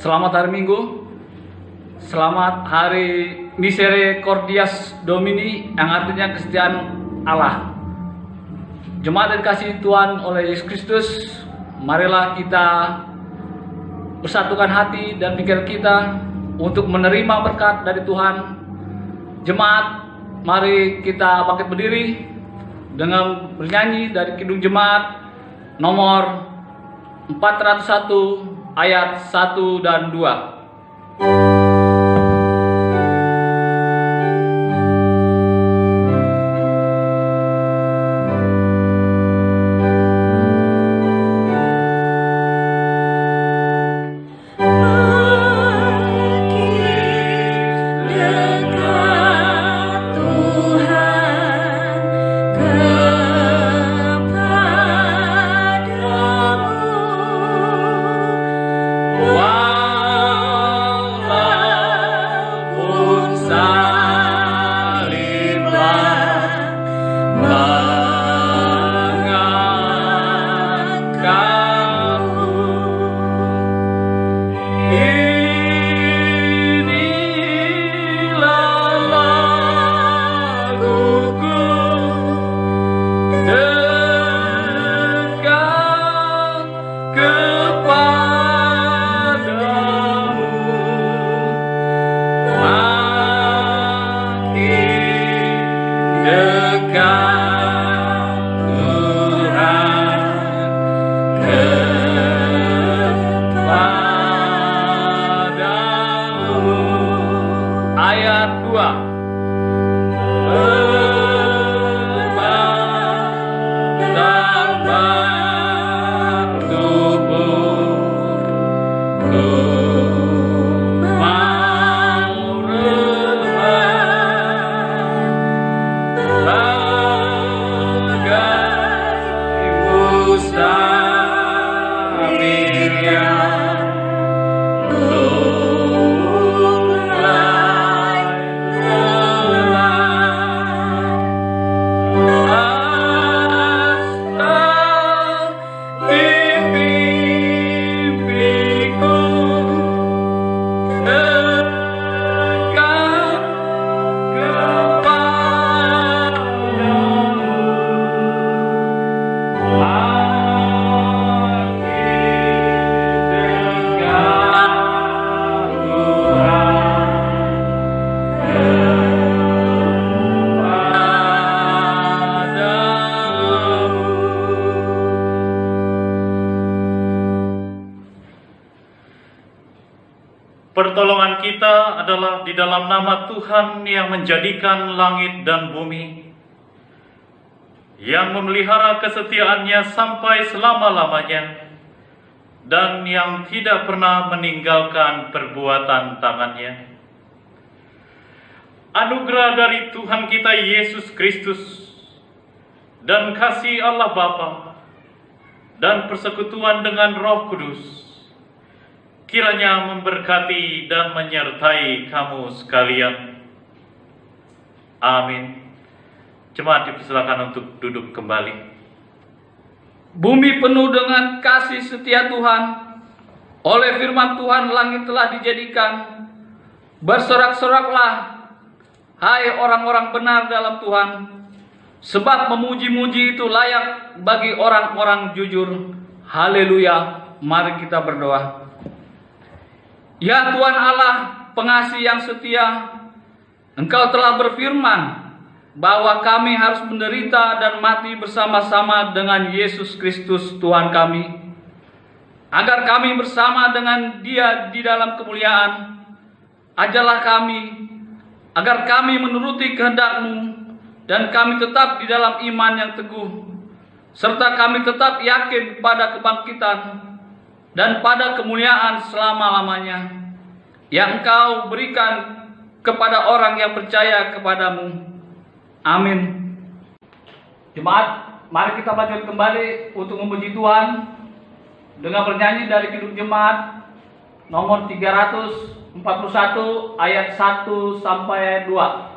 Selamat hari Minggu, selamat hari Misericordias Domini, yang artinya kesetiaan Allah. Jemaat yang dikasihi Tuhan oleh Yesus Kristus, marilah kita bersatukan hati dan pikiran kita untuk menerima berkat dari Tuhan. Jemaat, mari kita bangkit berdiri dengan bernyanyi dari Kidung Jemaat nomor 401 ayat 1 dan 2. Pertolongan kita adalah di dalam nama Tuhan yang menjadikan langit dan bumi, yang memelihara kesetiaannya sampai selama-lamanya, dan yang tidak pernah meninggalkan perbuatan tangannya. Anugerah dari Tuhan kita Yesus Kristus, dan kasih Allah Bapa, dan persekutuan dengan Roh Kudus, kiranya memberkati dan menyertai kamu sekalian. Amin. Jemaat dipersilakan untuk duduk kembali. Bumi penuh dengan kasih setia Tuhan. Oleh firman Tuhan langit telah dijadikan. Bersorak-soraklah, hai orang-orang benar dalam Tuhan, sebab memuji-muji itu layak bagi orang-orang jujur. Haleluya. Mari kita berdoa. Ya Tuhan Allah, pengasih yang setia, Engkau telah berfirman bahwa kami harus menderita dan mati bersama-sama dengan Yesus Kristus Tuhan kami, agar kami bersama dengan Dia di dalam kemuliaan. Ajarlah kami, agar kami menuruti kehendak-Mu, dan kami tetap di dalam iman yang teguh, serta kami tetap yakin pada kebangkitan dan pada kemuliaan selama-lamanya yang Engkau berikan kepada orang yang percaya kepadamu. Amin. Jemaat, mari kita lanjut kembali untuk memuji Tuhan dengan bernyanyi dari Kidung Jemaat nomor 341 ayat 1 sampai 2.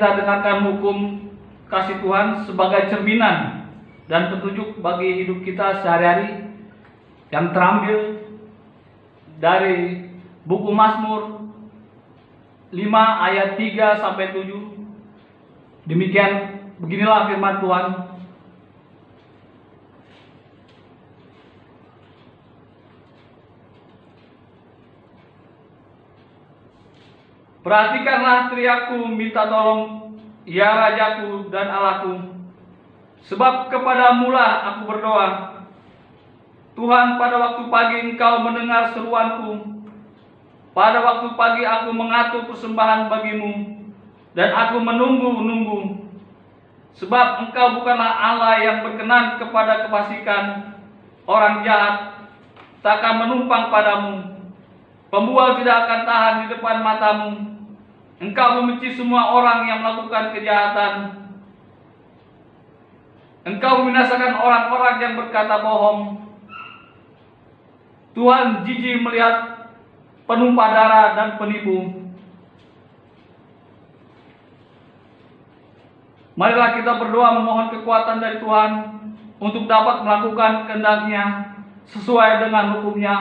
kita dengarkan hukum kasih Tuhan sebagai cerminan dan petunjuk bagi hidup kita sehari-hari yang terambil dari buku Mazmur 5 ayat 3 sampai 7. Demikian, beginilah firman Tuhan. Perhatikanlah teriakku, minta tolong, ya Rajaku dan Allahku, sebab kepadamulah aku berdoa. Tuhan, pada waktu pagi Engkau mendengar seruanku. Pada waktu pagi aku mengatur persembahan bagimu, dan aku menunggu-nunggu. Sebab Engkau bukanlah Allah yang berkenan kepada kefasikan. Orang jahat takkan menumpang padamu. Pembual tidak akan tahan di depan matamu. Engkau membenci semua orang yang melakukan kejahatan. Engkau membinasakan orang-orang yang berkata bohong. Tuhan jijik melihat penumpah darah dan penipu. Marilah kita berdoa memohon kekuatan dari Tuhan untuk dapat melakukan kehendak-Nya sesuai dengan hukum-Nya.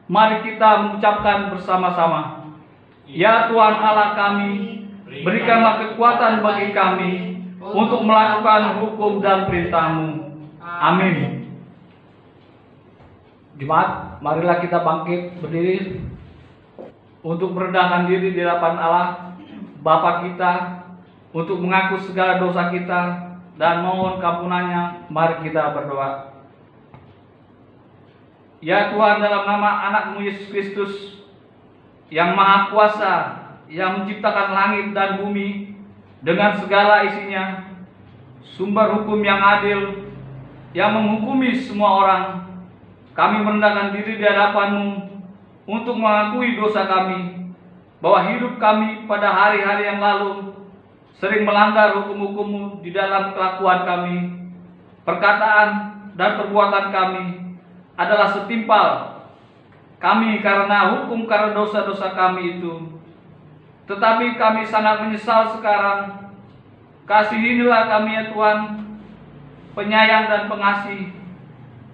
Mari kita mengucapkan bersama-sama. Ya Tuhan Allah kami, berikanlah kekuatan bagi kami untuk melakukan hukum dan perintah-Mu. Amin. Jemaat, marilah kita bangkit berdiri untuk merendahkan diri di hadapan Allah Bapa kita, untuk mengaku segala dosa kita dan mohon kampunannya. Mari kita berdoa. Ya Tuhan, dalam nama anak-Mu Yesus Kristus yang Maha Kuasa, yang menciptakan langit dan bumi dengan segala isinya, sumber hukum yang adil, yang menghukumi semua orang, kami merendahkan diri di hadapan-Mu untuk mengakui dosa kami, bahwa hidup kami pada hari-hari yang lalu sering melanggar hukum-hukum-Mu di dalam kelakuan kami, perkataan dan perbuatan kami adalah setimpal kami karena hukum karena dosa-dosa kami itu. Tetapi kami sangat menyesal sekarang. Kasihinilah kami ya Tuhan, penyayang dan pengasih,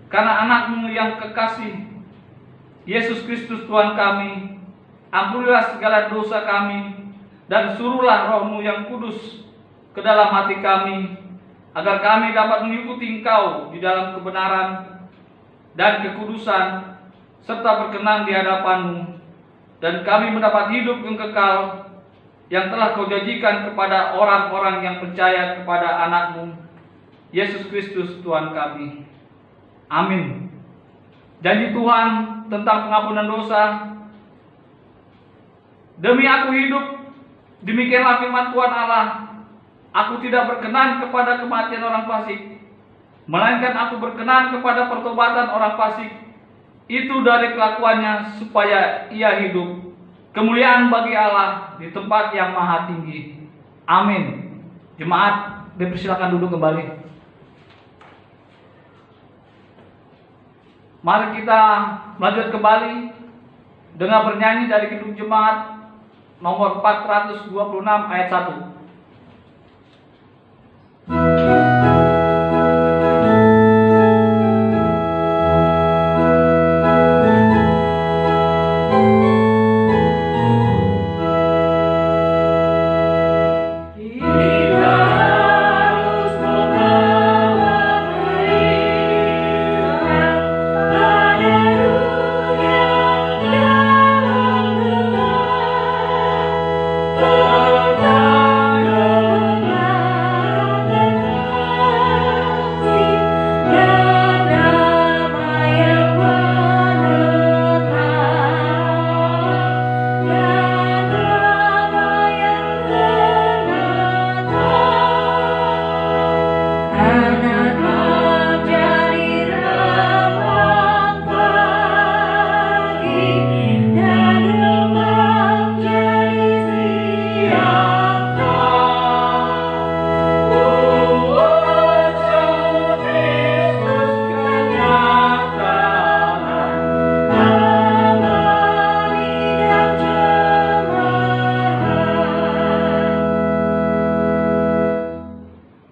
karena anak-Mu yang kekasih, Yesus Kristus Tuhan kami. Ampunilah segala dosa kami, dan suruhlah Roh-Mu yang kudus ke dalam hati kami, agar kami dapat mengikuti Engkau di dalam kebenaran dan kekudusan, serta berkenan di hadapan-Mu, dan kami mendapat hidup yang kekal yang telah Kau janjikan kepada orang-orang yang percaya kepada anak-Mu, Yesus Kristus Tuhan kami. Amin. Janji Tuhan tentang pengampunan dosa. Demi aku hidup, demikianlah firman Tuhan Allah, aku tidak berkenan kepada kematian orang fasik, melainkan aku berkenan kepada pertobatan orang fasik itu dari kelakuannya, supaya ia hidup. Kemuliaan bagi Allah di tempat yang maha tinggi. Amin. Jemaat, dipersilakan duduk kembali. Mari kita lanjut kembali dengan bernyanyi dari Kidung Jemaat nomor 426 ayat 1. Oh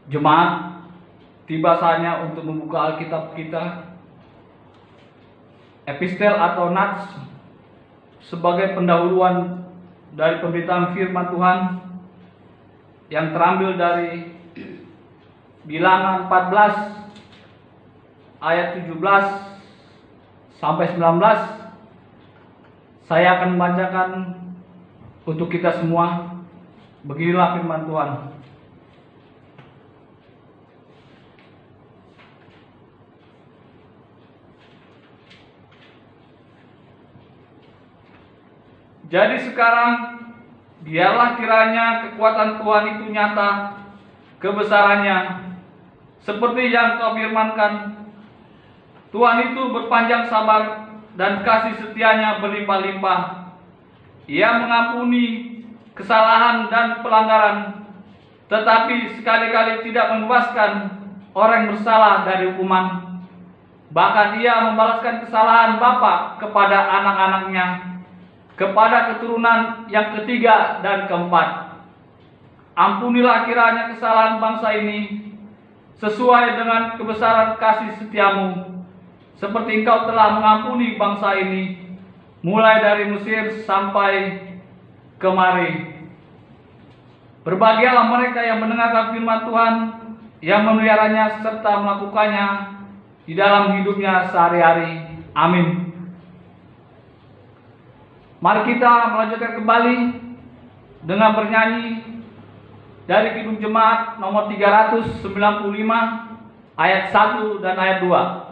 Jemaat, tiba saatnya untuk membuka Alkitab kita, epistel atau nats, sebagai pendahuluan dari pemberitaan firman Tuhan yang terambil dari Bilangan 14 ayat 17 sampai 19. Saya akan membacakan untuk kita semua. Beginilah firman Tuhan. Jadi sekarang, biarlah kiranya kekuatan Tuhan itu nyata, kebesarannya, seperti yang kau firmankan. Tuhan itu berpanjang sabar dan kasih setianya berlimpah-limpah. Ia mengampuni kesalahan dan pelanggaran, tetapi sekali-kali tidak membebaskan orang yang bersalah dari hukuman. Bahkan ia membalaskan kesalahan bapa kepada anak-anaknya, kepada keturunan yang ketiga dan keempat. Ampunilah kiranya kesalahan bangsa ini sesuai dengan kebesaran kasih setiamu, seperti engkau telah mengampuni bangsa ini mulai dari Mesir sampai kemari. Berbahagialah mereka yang mendengarkan firman Tuhan, yang memeliharanya serta melakukannya di dalam hidupnya sehari-hari. Amin. Mari kita melanjutkan kembali dengan bernyanyi dari Kidung Jemaat nomor 395 ayat 1 dan ayat 2.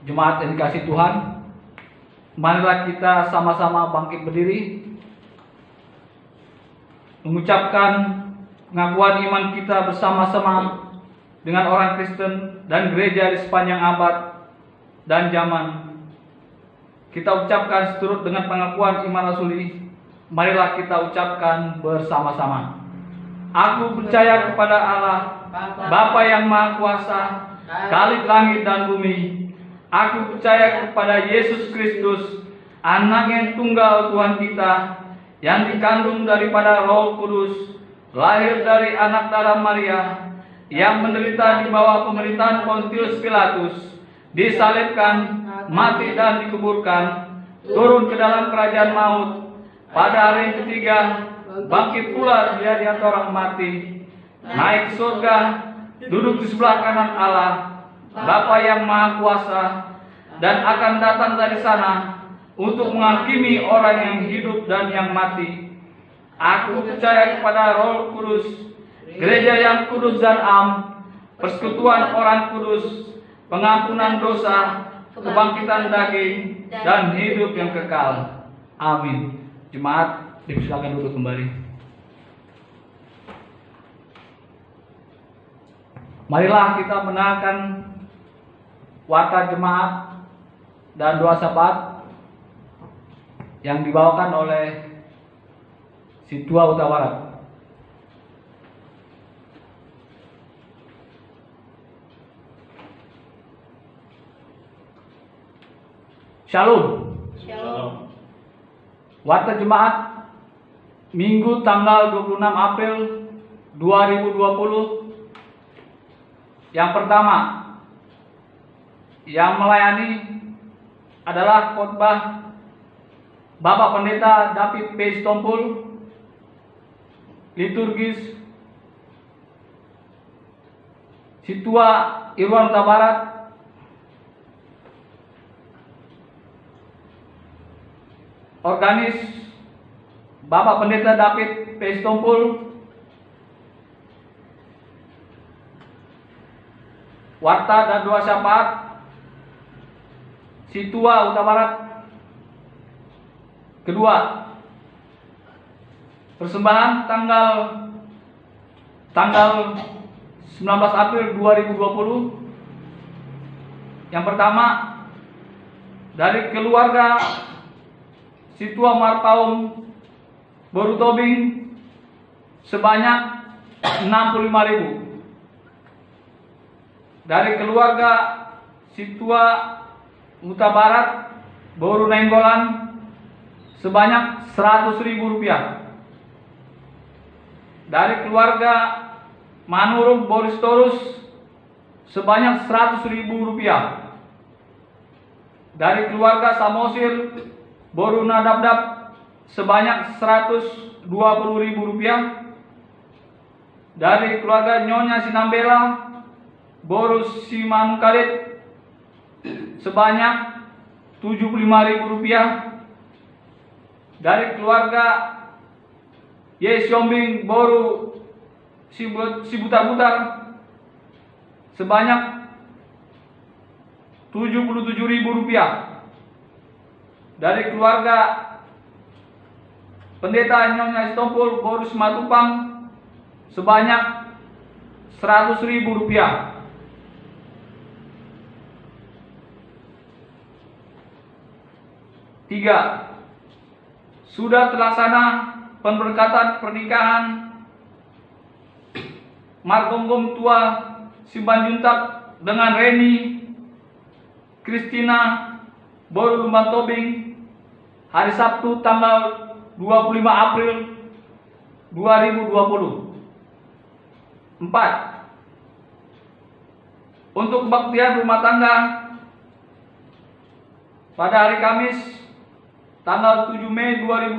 Jemaat yang dikasihi Tuhan, marilah kita sama-sama bangkit berdiri, mengucapkan pengakuan iman kita bersama-sama dengan orang Kristen dan gereja di sepanjang abad dan zaman. Kita ucapkan seturut dengan pengakuan iman rasuli. Marilah kita ucapkan bersama-sama. Aku percaya kepada Allah, Bapa yang Maha Kuasa, Khalik langit dan bumi. Aku percaya kepada Yesus Kristus, Anak yang tunggal Tuhan kita, yang dikandung daripada Roh Kudus, lahir dari anak darah Maria, yang menderita di bawah pemerintahan Pontius Pilatus, disalibkan, mati dan dikuburkan, turun ke dalam kerajaan maut, pada hari yang ketiga bangkit pula dia di antara orang mati, naik ke surga, duduk di sebelah kanan Allah, Bapa yang Maha Kuasa, dan akan datang dari sana untuk menghakimi orang yang hidup dan yang mati. Aku percaya kepada Roh Kudus, gereja yang kudus dan am, persekutuan orang kudus, pengampunan dosa, kebangkitan daging, dan hidup yang kekal. Amin. Jemaat, dipersilakan duduk kembali. Marilah kita mendengarkan warta jemaat dan doa syafaat yang dibawakan oleh Situa Huta Barat. Shalom. Shalom. Warta jemaat Minggu tanggal 26 April 2020. Yang pertama, yang melayani adalah khotbah Bapak Pendeta David P. Stompul, liturgis Situa Irwan Huta Barat, organis Bapak Pendeta David P. Stompul, warta dan doa syafaat Situa Huta Barat. Kedua, persembahan tanggal 19 April 2020. Yang pertama, dari keluarga Situa Marpaum Borutobing sebanyak 65.000. Dari keluarga Situa Huta Barat Boru Nainggolan sebanyak 100.000 rupiah. Dari keluarga Manurung Boris Torus sebanyak 100.000 rupiah. Dari keluarga Samosir Boru Nadabdab sebanyak 120.000 rupiah. Dari keluarga Nyonya Sinambela Boru Simankalit sebanyak 75.000 rupiah. Dari keluarga Yesiombing Boru Sibutar-Butar sebanyak 77.000 rupiah. Dari keluarga Pendeta Nyonya Stompul Boru Simatupang sebanyak 100.000 rupiah. Tiga, sudah terlaksana pemberkatan pernikahan Margonggong Tua Sibanjuntak dengan Reni Kristina Boru Lumbantobing hari Sabtu tanggal 25 April 2020. 4. Untuk kebaktian rumah tangga pada hari Kamis tanggal 7 Mei 2020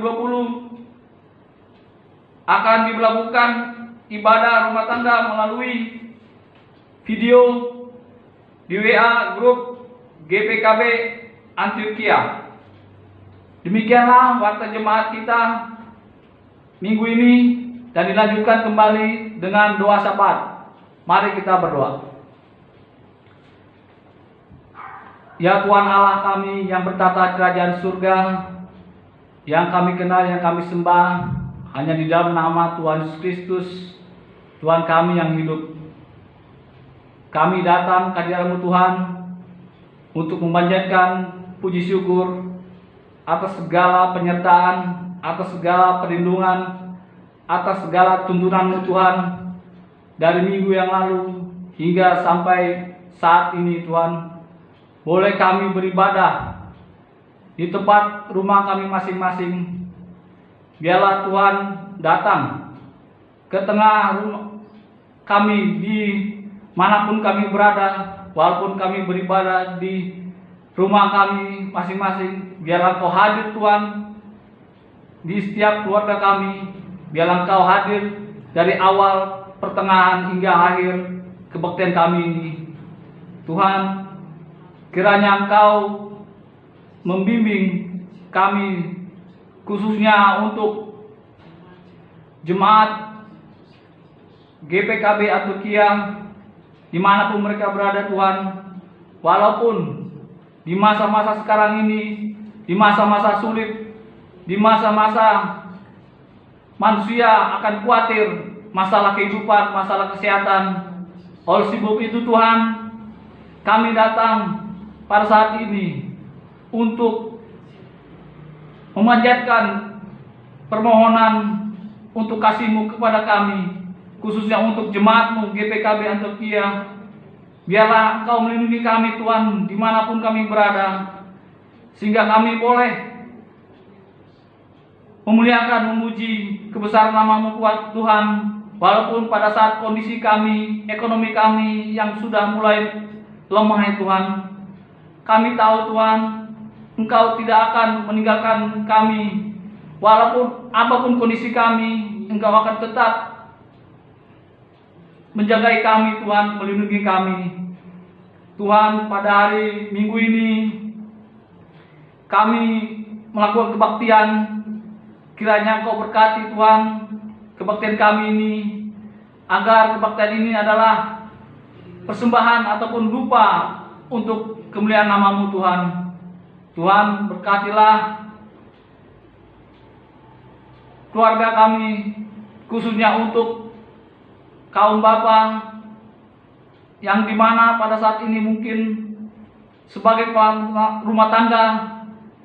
akan dilakukan ibadah rumah tangga melalui video di WA grup GPKB Antioquia. Demikianlah warta jemaat kita minggu ini dan dilanjutkan kembali dengan doa syafaat. Mari kita berdoa. Ya Tuhan Allah kami yang bertata kerajaan surga, yang kami kenal, yang kami sembah hanya di dalam nama Tuhan Yesus Kristus, Tuhan kami yang hidup. Kami datang ke hadirat-Mu Tuhan untuk memanjatkan puji syukur atas segala penyertaan, atas segala perlindungan, atas segala tuntunan-Mu Tuhan dari minggu yang lalu hingga sampai saat ini Tuhan. Boleh kami beribadah di tempat rumah kami masing-masing. Biarlah Tuhan datang ke tengah rumah kami di manapun kami berada, walaupun kami beribadah di rumah kami masing-masing. Biarlah Engkau hadir Tuhan di setiap keluarga kami. Biarlah Engkau hadir dari awal pertengahan hingga akhir kebaktian kami ini. Tuhan, kiranya Engkau membimbing kami, khususnya untuk jemaat GPKB Antukia dimanapun mereka berada Tuhan, walaupun di masa-masa sekarang ini, di masa-masa sulit, di masa-masa manusia akan khawatir masalah kehidupan, masalah kesehatan. Oleh sebab itu Tuhan, kami datang pada saat ini untuk memanjatkan permohonan untuk kasih-Mu kepada kami, khususnya untuk jemaat-Mu GPKB Antukia. Biarlah Engkau melindungi kami Tuhan dimanapun kami berada, sehingga kami boleh memuliakan, memuji kebesaran nama-Mu Tuhan, walaupun pada saat kondisi kami, ekonomi kami yang sudah mulai lemah ya Tuhan. Kami tahu Tuhan, Engkau tidak akan meninggalkan kami, walaupun apapun kondisi kami, Engkau akan tetap menjagai kami Tuhan, melindungi kami. Tuhan, pada hari Minggu ini kami melakukan kebaktian. Kiranya Engkau berkati Tuhan kebaktian kami ini, agar kebaktian ini adalah persembahan ataupun rupa untuk kemuliaan nama-Mu Tuhan. Tuhan, berkatilah keluarga kami, khususnya untuk kaum bapa yang dimana pada saat ini mungkin sebagai kepala rumah tangga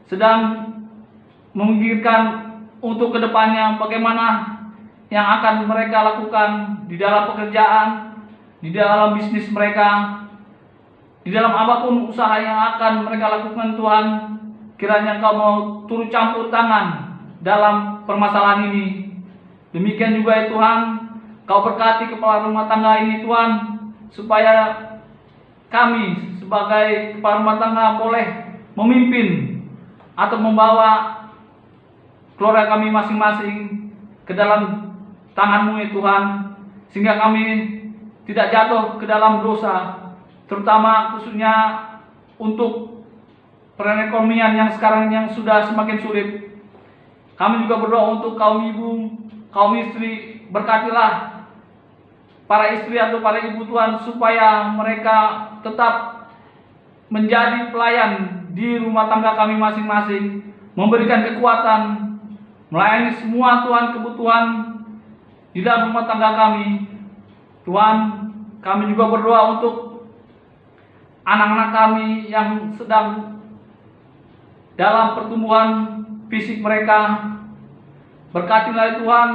sedang memikirkan untuk kedepannya bagaimana yang akan mereka lakukan di dalam pekerjaan, di dalam bisnis mereka, di dalam apapun usaha yang akan mereka lakukan Tuhan. Kiranya Engkau mau turut campur tangan dalam permasalahan ini. Demikian juga ya Tuhan, Kau berkati kepala rumah tangga ini Tuhan, supaya kami sebagai kepala rumah tangga boleh memimpin atau membawa keluarga kami masing-masing ke dalam tangan-Mu ya Tuhan, sehingga kami tidak jatuh ke dalam dosa, terutama khususnya untuk perekonomian yang sekarang yang sudah semakin sulit. Kami juga berdoa untuk kaum ibu, kaum istri, berkatilah para istri atau para ibu Tuhan, supaya mereka tetap menjadi pelayan di rumah tangga kami masing-masing, memberikan kekuatan, melayani semua Tuhan kebutuhan di dalam rumah tangga kami. Tuhan, kami juga berdoa untuk anak-anak kami yang sedang dalam pertumbuhan fisik mereka. Berkatilah Tuhan,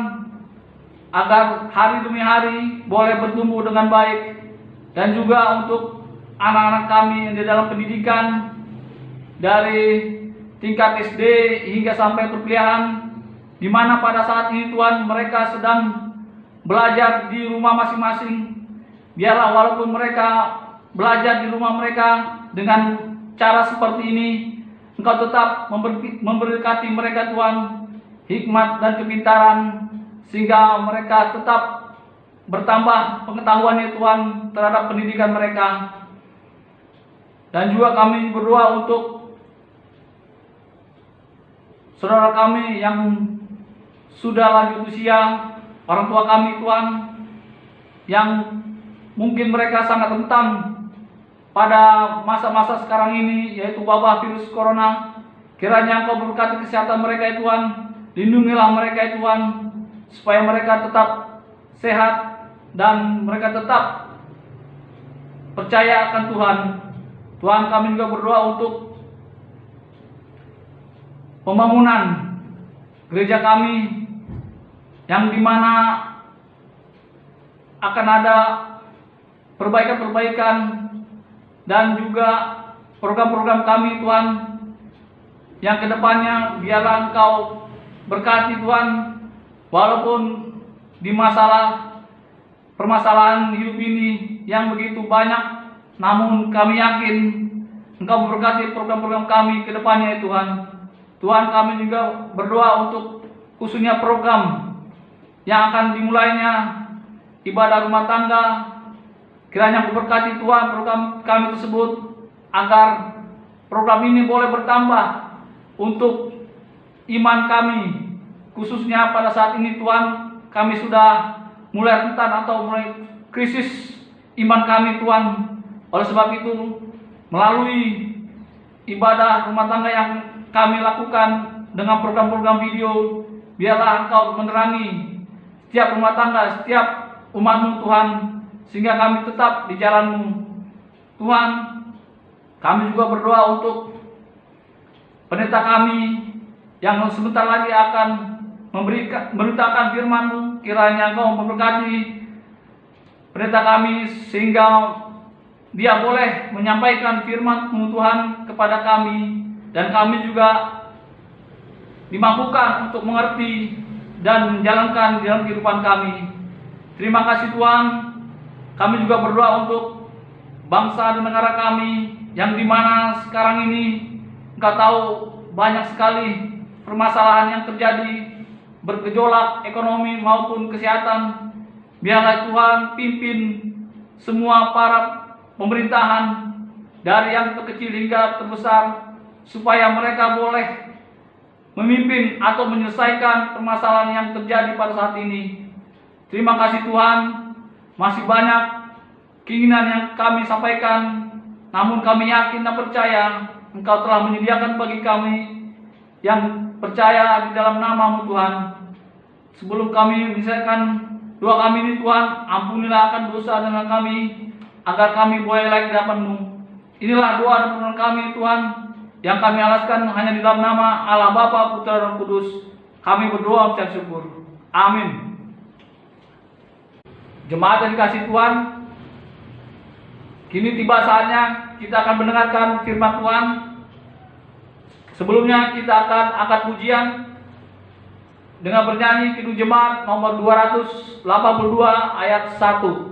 agar hari demi hari boleh bertumbuh dengan baik, dan juga untuk anak-anak kami yang di dalam pendidikan dari tingkat SD hingga sampai perkuliahan, di mana pada saat ini Tuhan mereka sedang belajar di rumah masing-masing. Biarlah walaupun mereka belajar di rumah mereka dengan cara seperti ini, Engkau tetap memberkati mereka Tuhan, hikmat dan kepintaran, sehingga mereka tetap bertambah pengetahuannya Tuhan terhadap pendidikan mereka. Dan juga kami berdoa untuk saudara kami yang sudah lanjut usia, orang tua kami Tuhan, yang mungkin mereka sangat rentan pada masa-masa sekarang ini, yaitu wabah virus corona. Kiranya Engkau berkati kesehatan mereka Tuhan, lindungilah mereka Tuhan, supaya mereka tetap sehat dan mereka tetap percaya akan Tuhan. Tuhan, kami juga berdoa untuk pembangunan gereja kami, yang dimana akan ada perbaikan-perbaikan dan juga program-program kami Tuhan, yang kedepannya biarlah Engkau berkati Tuhan. Walaupun di permasalahan hidup ini yang begitu banyak, namun kami yakin Engkau memberkati program-program kami ke depannya ya Tuhan. Tuhan, kami juga berdoa untuk khususnya program yang akan dimulainya ibadah rumah tangga. Kiranya memberkati Tuhan program kami tersebut, agar program ini boleh bertambah untuk iman kami. Khususnya pada saat ini Tuhan, kami sudah mulai rentan atau mulai krisis iman kami Tuhan. Oleh sebab itu, melalui ibadah rumah tangga yang kami lakukan dengan program-program video, biarlah Engkau menerangi setiap rumah tangga, setiap umat-Mu Tuhan, sehingga kami tetap di jalan-Mu. Tuhan, kami juga berdoa untuk pendeta kami yang sebentar lagi akan memberitakan firman-Mu. Kiranya Engkau memberkati pendeta kami sehingga dia boleh menyampaikan firman-Mu Tuhan kepada kami, dan kami juga dimampukan untuk mengerti dan menjalankan di dalam kehidupan kami. Terima kasih Tuhan. Kami juga berdoa untuk bangsa dan negara kami yang dimana sekarang ini Engkau tahu banyak sekali permasalahan yang terjadi, bergejolak ekonomi maupun kesehatan. Biarlah Tuhan pimpin semua para pemerintahan dari yang terkecil hingga terbesar, supaya mereka boleh memimpin atau menyelesaikan permasalahan yang terjadi pada saat ini. Terima kasih Tuhan. Masih banyak keinginan yang kami sampaikan, namun kami yakin dan percaya Engkau telah menyediakan bagi kami yang percaya di dalam nama-Mu Tuhan. Sebelum kami menyelesaikan doa kami ini Tuhan, ampunilah akan dosa dan kami, agar kami boleh layak di hadapan-Mu. Inilah doa dan permohonan kami Tuhan, yang kami alaskan hanya di dalam nama Allah Bapa, Putra dan Roh Kudus. Kami berdoa mengucap syukur. Amin. Jemaat yang dikasihi Tuhan, kini tiba saatnya kita akan mendengarkan firman Tuhan. Sebelumnya kita akan angkat pujian dengan bernyanyi Kidung Jemaat nomor 282 ayat 1.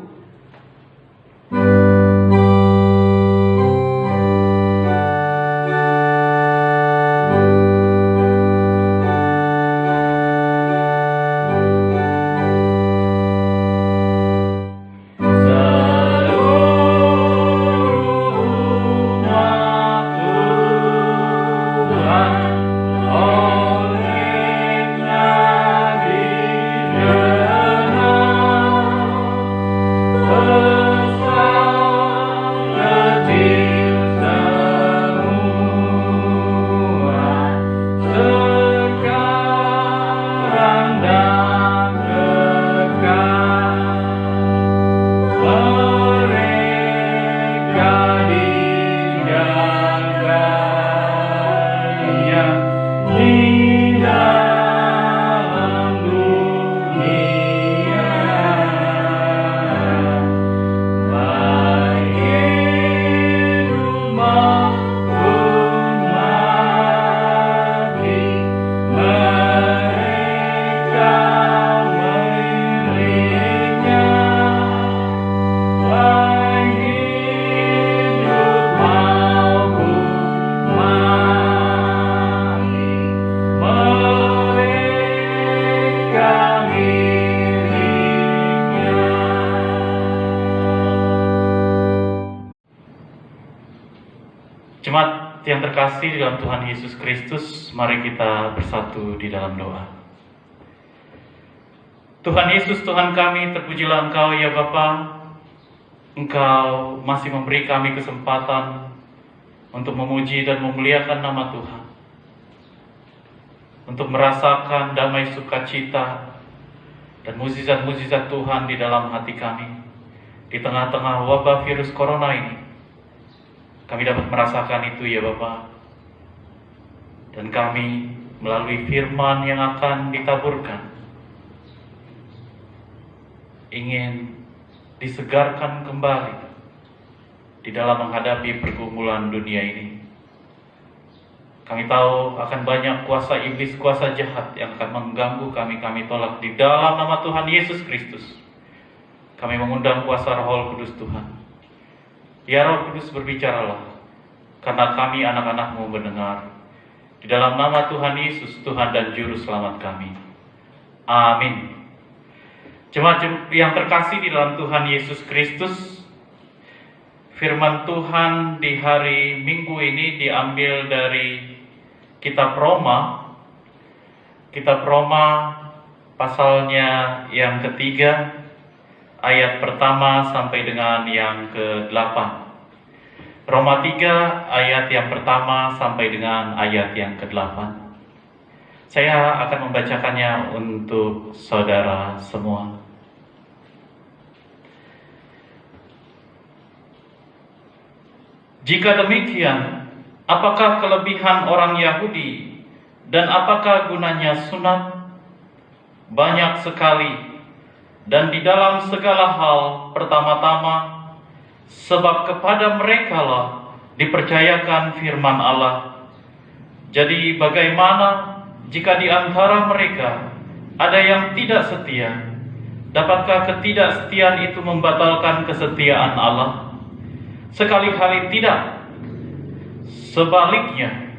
Jemaat yang terkasih dalam Tuhan Yesus Kristus, mari kita bersatu di dalam doa. Tuhan Yesus, Tuhan kami, terpujilah Engkau ya Bapa. Engkau masih memberi kami kesempatan untuk memuji dan memuliakan nama Tuhan, untuk merasakan damai sukacita dan mukjizat-mukjizat Tuhan di dalam hati kami. Di tengah-tengah wabah virus corona ini, kami dapat merasakan itu ya Bapa. Dan kami melalui firman yang akan ditaburkan ingin disegarkan kembali di dalam menghadapi pergumulan dunia ini. Kami tahu akan banyak kuasa iblis, kuasa jahat yang akan mengganggu kami tolak di dalam nama Tuhan Yesus Kristus. Kami mengundang kuasa Roh Kudus Tuhan. Ya Roh Kudus, berbicaralah, karena kami anak-anak-Mu mendengar. Di dalam nama Tuhan Yesus, Tuhan dan Juru Selamat kami. Amin. Jemaat yang terkasih di dalam Tuhan Yesus Kristus, firman Tuhan di hari Minggu ini diambil dari kitab Roma. Kitab Roma pasalnya yang ketiga, ayat pertama sampai dengan yang ke-8. Roma 3 ayat yang pertama sampai dengan ayat yang ke-8. Saya akan membacakannya untuk saudara semua. Jika demikian, apakah kelebihan orang Yahudi dan apakah gunanya sunat? Banyak sekali, dan di dalam segala hal pertama-tama, sebab kepada merekalah dipercayakan firman Allah. Jadi bagaimana jika di antara mereka ada yang tidak setia? Dapatkah ketidaksetiaan itu membatalkan kesetiaan Allah? Sekali-kali tidak. Sebaliknya,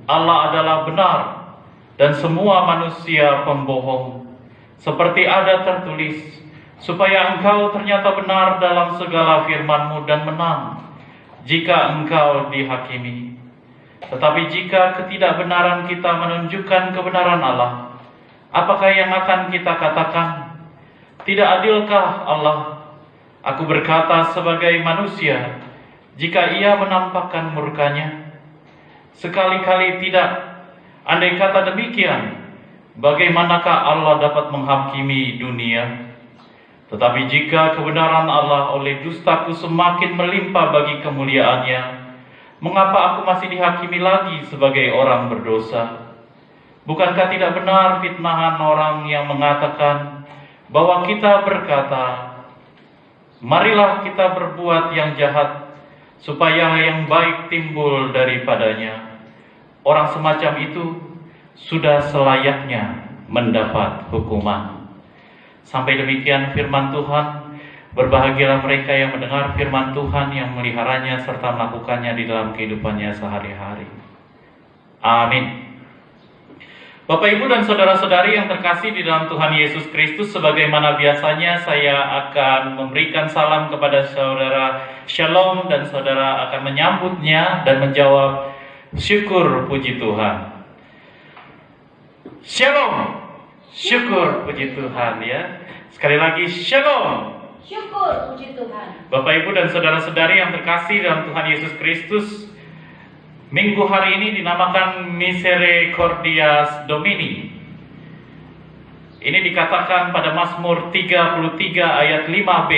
Allah adalah benar dan semua manusia pembohong. Seperti ada tertulis, supaya engkau ternyata benar dalam segala firman-Mu dan menang jika engkau dihakimi. Tetapi jika ketidakbenaran kita menunjukkan kebenaran Allah, apakah yang akan kita katakan? Tidak adilkah Allah? Aku berkata sebagai manusia, jika Ia menampakkan murkanya. Sekali-kali tidak. Andai kata demikian, bagaimanakah Allah dapat menghakimi dunia? Tetapi jika kebenaran Allah oleh dustaku semakin melimpah bagi kemuliaannya, mengapa aku masih dihakimi lagi sebagai orang berdosa? Bukankah tidak benar fitnahan orang yang mengatakan bahwa kita berkata, marilah kita berbuat yang jahat, supaya yang baik timbul daripadanya. Orang semacam itu sudah selayaknya mendapat hukuman. Sampai demikian firman Tuhan. Berbahagialah mereka yang mendengar firman Tuhan, yang meliharanya serta melakukannya di dalam kehidupannya sehari-hari. Amin. Bapak, Ibu, dan saudara-saudari yang terkasih di dalam Tuhan Yesus Kristus, sebagaimana biasanya saya akan memberikan salam kepada saudara Shalom, dan saudara akan menyambutnya dan menjawab syukur puji Tuhan. Shalom, syukur puji Tuhan ya. Sekali lagi Shalom, syukur puji Tuhan. Bapak, Ibu, dan saudara-saudari yang terkasih dalam Tuhan Yesus Kristus, Minggu hari ini dinamakan Misericordias Domini. Ini dikatakan pada Mazmur 33 ayat 5b,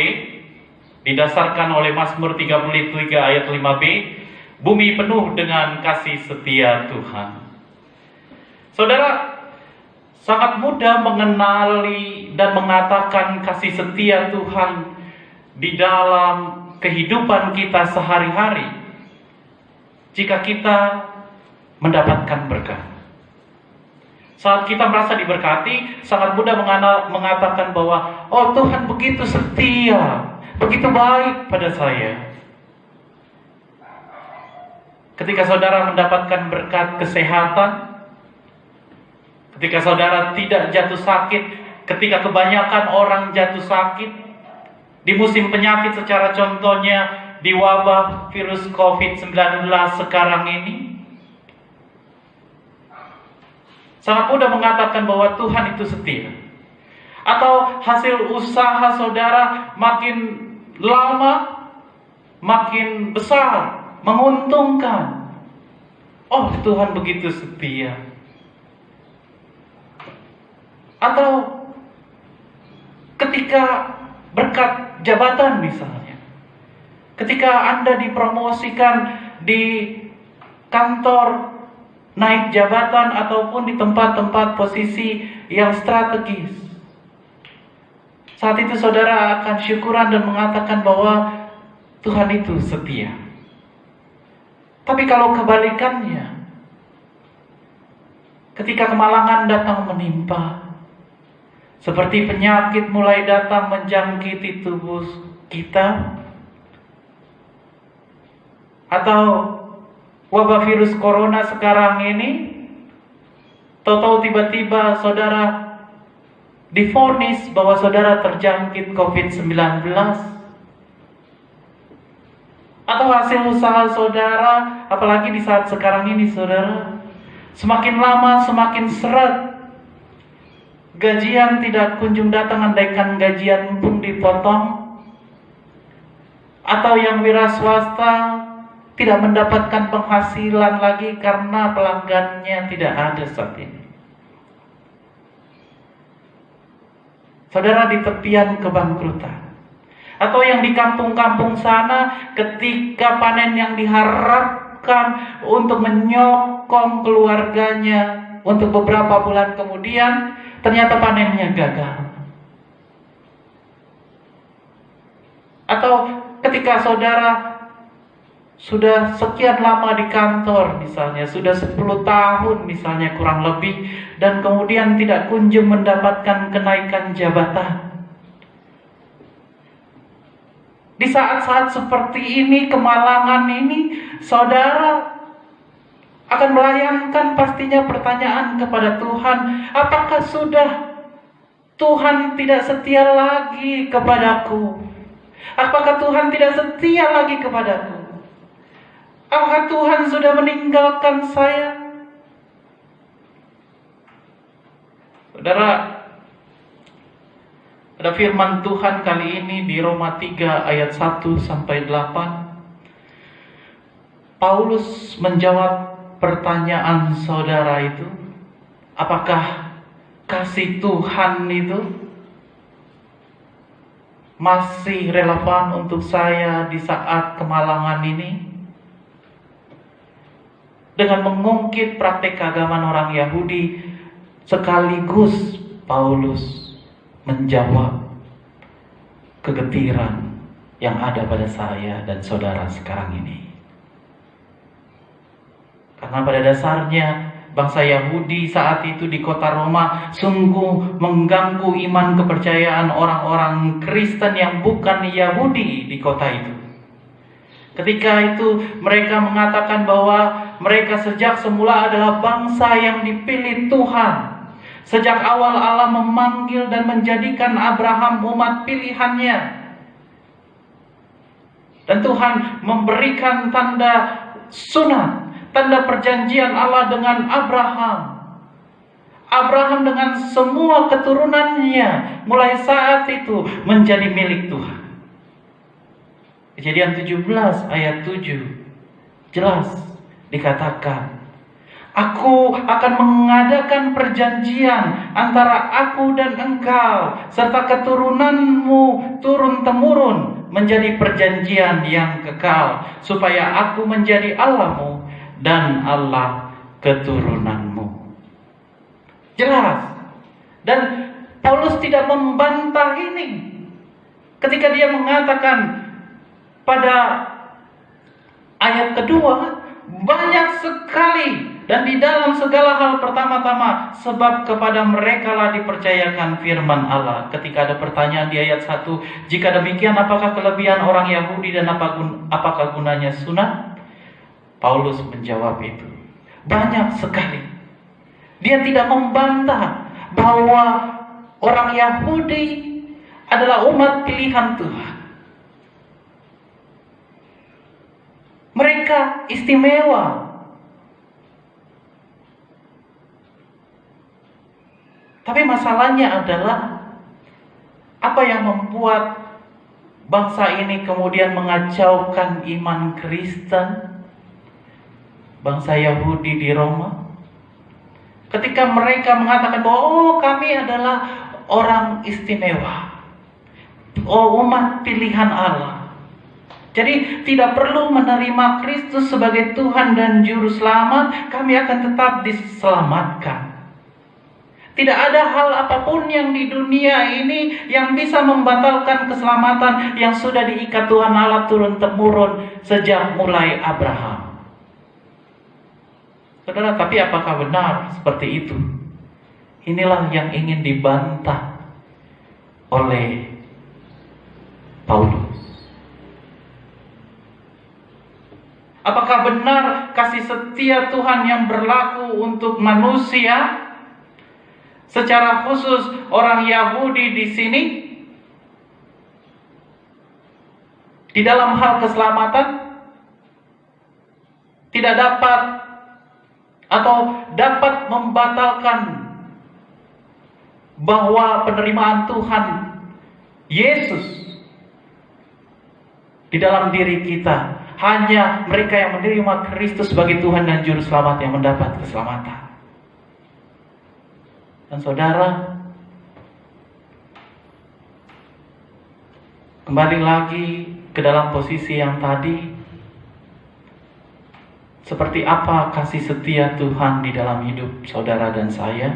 didasarkan oleh Mazmur 33 ayat 5b, bumi penuh dengan kasih setia Tuhan. Saudara, sangat mudah mengenali dan mengatakan kasih setia Tuhan di dalam kehidupan kita sehari-hari jika kita mendapatkan berkat. Saat kita merasa diberkati, sangat mudah mengatakan bahwa oh, Tuhan begitu setia, begitu baik pada saya. Ketika saudara mendapatkan berkat kesehatan, ketika saudara tidak jatuh sakit, ketika kebanyakan orang jatuh sakit di musim penyakit, secara contohnya di wabah virus COVID-19 sekarang ini, sangat mudah mengatakan bahwa Tuhan itu setia. Atau hasil usaha saudara makin lama, makin besar, menguntungkan. Oh, Tuhan begitu setia. Atau ketika berkat jabatan misalnya, ketika Anda dipromosikan di kantor, naik jabatan, ataupun di tempat-tempat posisi yang strategis, saat itu saudara akan syukuran dan mengatakan bahwa Tuhan itu setia. Tapi kalau kebalikannya, ketika kemalangan datang menimpa, seperti penyakit mulai datang menjangkiti tubuh kita, atau wabah virus corona sekarang ini, tahu-tahu tiba-tiba saudara divonis bahwa saudara terjangkit COVID-19? Atau hasil usaha saudara, apalagi di saat sekarang ini saudara, semakin lama semakin seret. Gajian tidak kunjung datang, andaikan gajian pun dipotong. Atau yang wira swasta tidak mendapatkan penghasilan lagi karena pelanggannya tidak ada saat ini. Saudara di tepian kebangkrutan. Atau yang di kampung-kampung sana ketika panen yang diharapkan untuk menyokong keluarganya untuk beberapa bulan kemudian ternyata panennya gagal. Atau ketika saudara sudah sekian lama di kantor misalnya, sudah 10 tahun misalnya kurang lebih, dan kemudian tidak kunjung mendapatkan kenaikan jabatan. Di saat-saat seperti ini, kemalangan ini, saudara akan melayangkan pastinya pertanyaan kepada Tuhan, apakah sudah Tuhan tidak setia lagi kepadaku? Apakah Tuhan tidak setia lagi kepadaku? Apakah Tuhan sudah meninggalkan saya? Saudara, ada firman Tuhan kali ini di Roma 3 ayat 1 sampai 8. Paulus menjawab pertanyaan saudara itu, apakah kasih Tuhan itu masih relevan untuk saya di saat kemalangan ini? Dengan mengungkit praktek keagamaan orang Yahudi, sekaligus Paulus menjawab kegetiran yang ada pada saya dan saudara sekarang ini. Karena pada dasarnya bangsa Yahudi saat itu di kota Roma sungguh mengganggu iman kepercayaan orang-orang Kristen yang bukan Yahudi di kota itu. Ketika itu mereka mengatakan bahwa mereka sejak semula adalah bangsa yang dipilih Tuhan. Sejak awal Allah memanggil dan menjadikan Abraham umat pilihannya. Dan Tuhan memberikan tanda sunat, tanda perjanjian Allah dengan Abraham. Abraham dengan semua keturunannya mulai saat itu menjadi milik Tuhan. Kejadian 17 ayat 7 jelas dikatakan, aku akan mengadakan perjanjian antara aku dan engkau serta keturunanmu turun-temurun menjadi perjanjian yang kekal, supaya aku menjadi Allahmu dan Allah keturunanmu. Jelas. Dan Paulus tidak membantah ini ketika dia mengatakan pada ayat kedua, banyak sekali dan di dalam segala hal pertama-tama, sebab kepada mereka lah dipercayakan firman Allah. Ketika ada pertanyaan di ayat 1, jika demikian apakah kelebihan orang Yahudi dan apakah gunanya sunat? Paulus menjawab itu. Banyak sekali. Dia tidak membantah bahwa orang Yahudi adalah umat pilihan Tuhan. Mereka istimewa. Tapi masalahnya adalah apa yang membuat bangsa ini kemudian mengacaukan iman Kristen, bangsa Yahudi di Roma. Ketika mereka mengatakan bahwa kami adalah orang istimewa, umat pilihan Allah. Jadi tidak perlu menerima Kristus sebagai Tuhan dan Juru Selamat, kami akan tetap diselamatkan. Tidak ada hal apapun yang di dunia ini yang bisa membatalkan keselamatan yang sudah diikat Tuhan Allah turun-temurun sejak mulai Abraham. Saudara, tapi apakah benar seperti itu? Inilah yang ingin dibantah oleh Paulus. Apakah benar kasih setia Tuhan yang berlaku untuk manusia secara khusus orang Yahudi di sini di dalam hal keselamatan tidak dapat atau dapat membatalkan bahwa penerimaan Tuhan Yesus di dalam diri kita. Hanya mereka yang menerima Kristus sebagai Tuhan dan Juru Selamat yang mendapat keselamatan. Dan saudara, kembali lagi ke dalam posisi yang tadi. Seperti apa kasih setia Tuhan di dalam hidup saudara dan saya?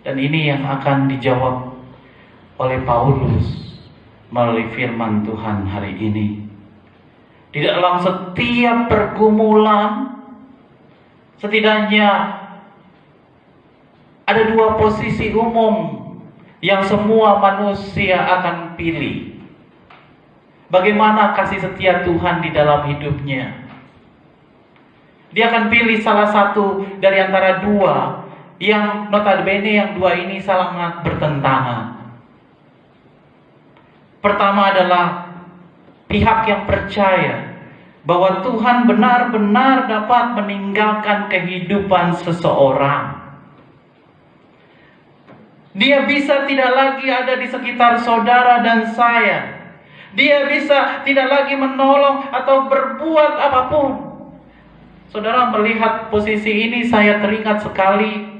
Dan ini yang akan dijawab oleh Paulus melalui firman Tuhan hari ini. Di dalam setiap pergumulan, setidaknya ada dua posisi umum yang semua manusia akan pilih. Bagaimana kasih setia Tuhan di dalam hidupnya? Dia akan pilih salah satu dari antara dua yang notabene yang dua ini sangat bertentangan. Pertama adalah pihak yang percaya bahwa Tuhan benar-benar dapat meninggalkan kehidupan seseorang. Dia bisa tidak lagi ada di sekitar saudara dan saya. Dia bisa tidak lagi menolong atau berbuat apapun. Saudara melihat posisi ini, saya teringat sekali.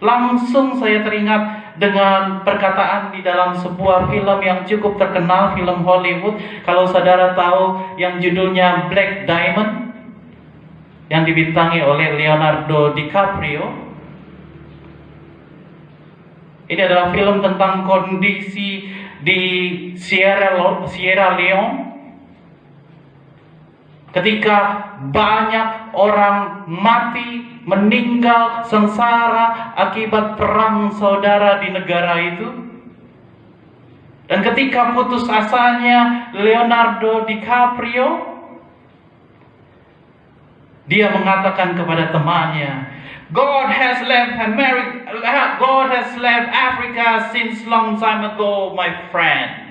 Langsung saya teringat dengan perkataan di dalam sebuah film yang cukup terkenal, film Hollywood. Kalau saudara tahu yang judulnya Black Diamond, yang dibintangi oleh Leonardo DiCaprio. Ini adalah film tentang kondisi di Sierra Leone ketika banyak orang mati, meninggal, sengsara akibat perang saudara di negara itu. Dan ketika putus asanya Leonardo DiCaprio, dia mengatakan kepada temannya, God has left Africa since long time ago, my friend.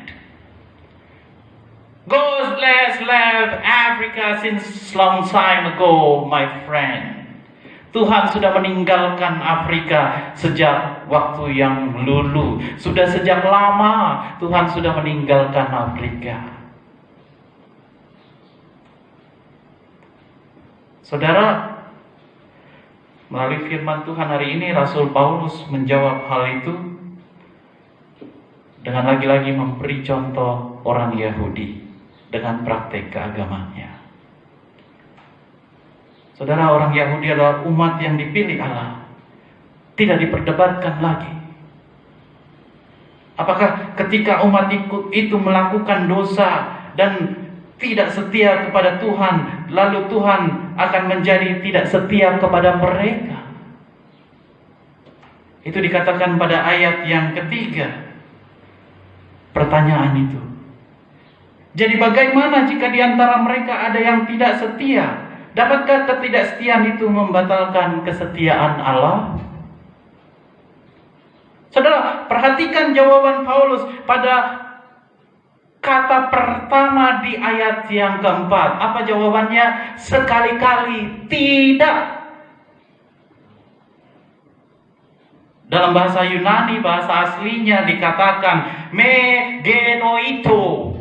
God has left Africa since long time ago, my friend. Tuhan sudah meninggalkan Afrika sejak waktu yang dulu. Sudah sejak lama Tuhan sudah meninggalkan Afrika. Saudara, melalui firman Tuhan hari ini Rasul Paulus menjawab hal itu dengan lagi-lagi memberi contoh orang Yahudi dengan praktek keagamannya. Saudara, orang Yahudi adalah umat yang dipilih Allah, tidak diperdebatkan lagi. Apakah ketika umat itu melakukan dosa dan tidak setia kepada Tuhan, lalu Tuhan akan menjadi tidak setia kepada mereka? Itu dikatakan pada ayat yang ketiga. Pertanyaan itu, jadi bagaimana jika di antara mereka ada yang tidak setia? Dapatkah ketidaksetiaan itu membatalkan kesetiaan Allah? Saudara, perhatikan jawaban Paulus pada kata pertama di ayat yang keempat. Apa jawabannya? Sekali-kali tidak. Dalam bahasa Yunani, bahasa aslinya dikatakan me genoito.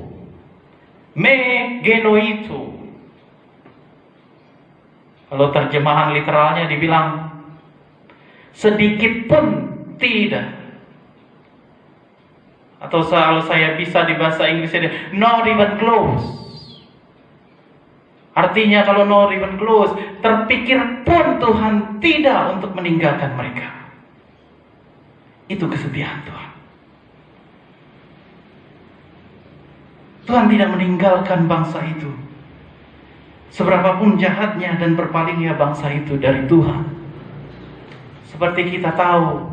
Me genoito. Kalau terjemahan literalnya dibilang sedikit pun tidak. Atau kalau saya bisa di bahasa Inggrisnya, not even close. Artinya kalau not even close, terpikir pun Tuhan tidak untuk meninggalkan mereka. Itu kesetiaan Tuhan. Tuhan tidak meninggalkan bangsa itu. Seberapapun jahatnya dan berpalingnya bangsa itu dari Tuhan. Seperti kita tahu,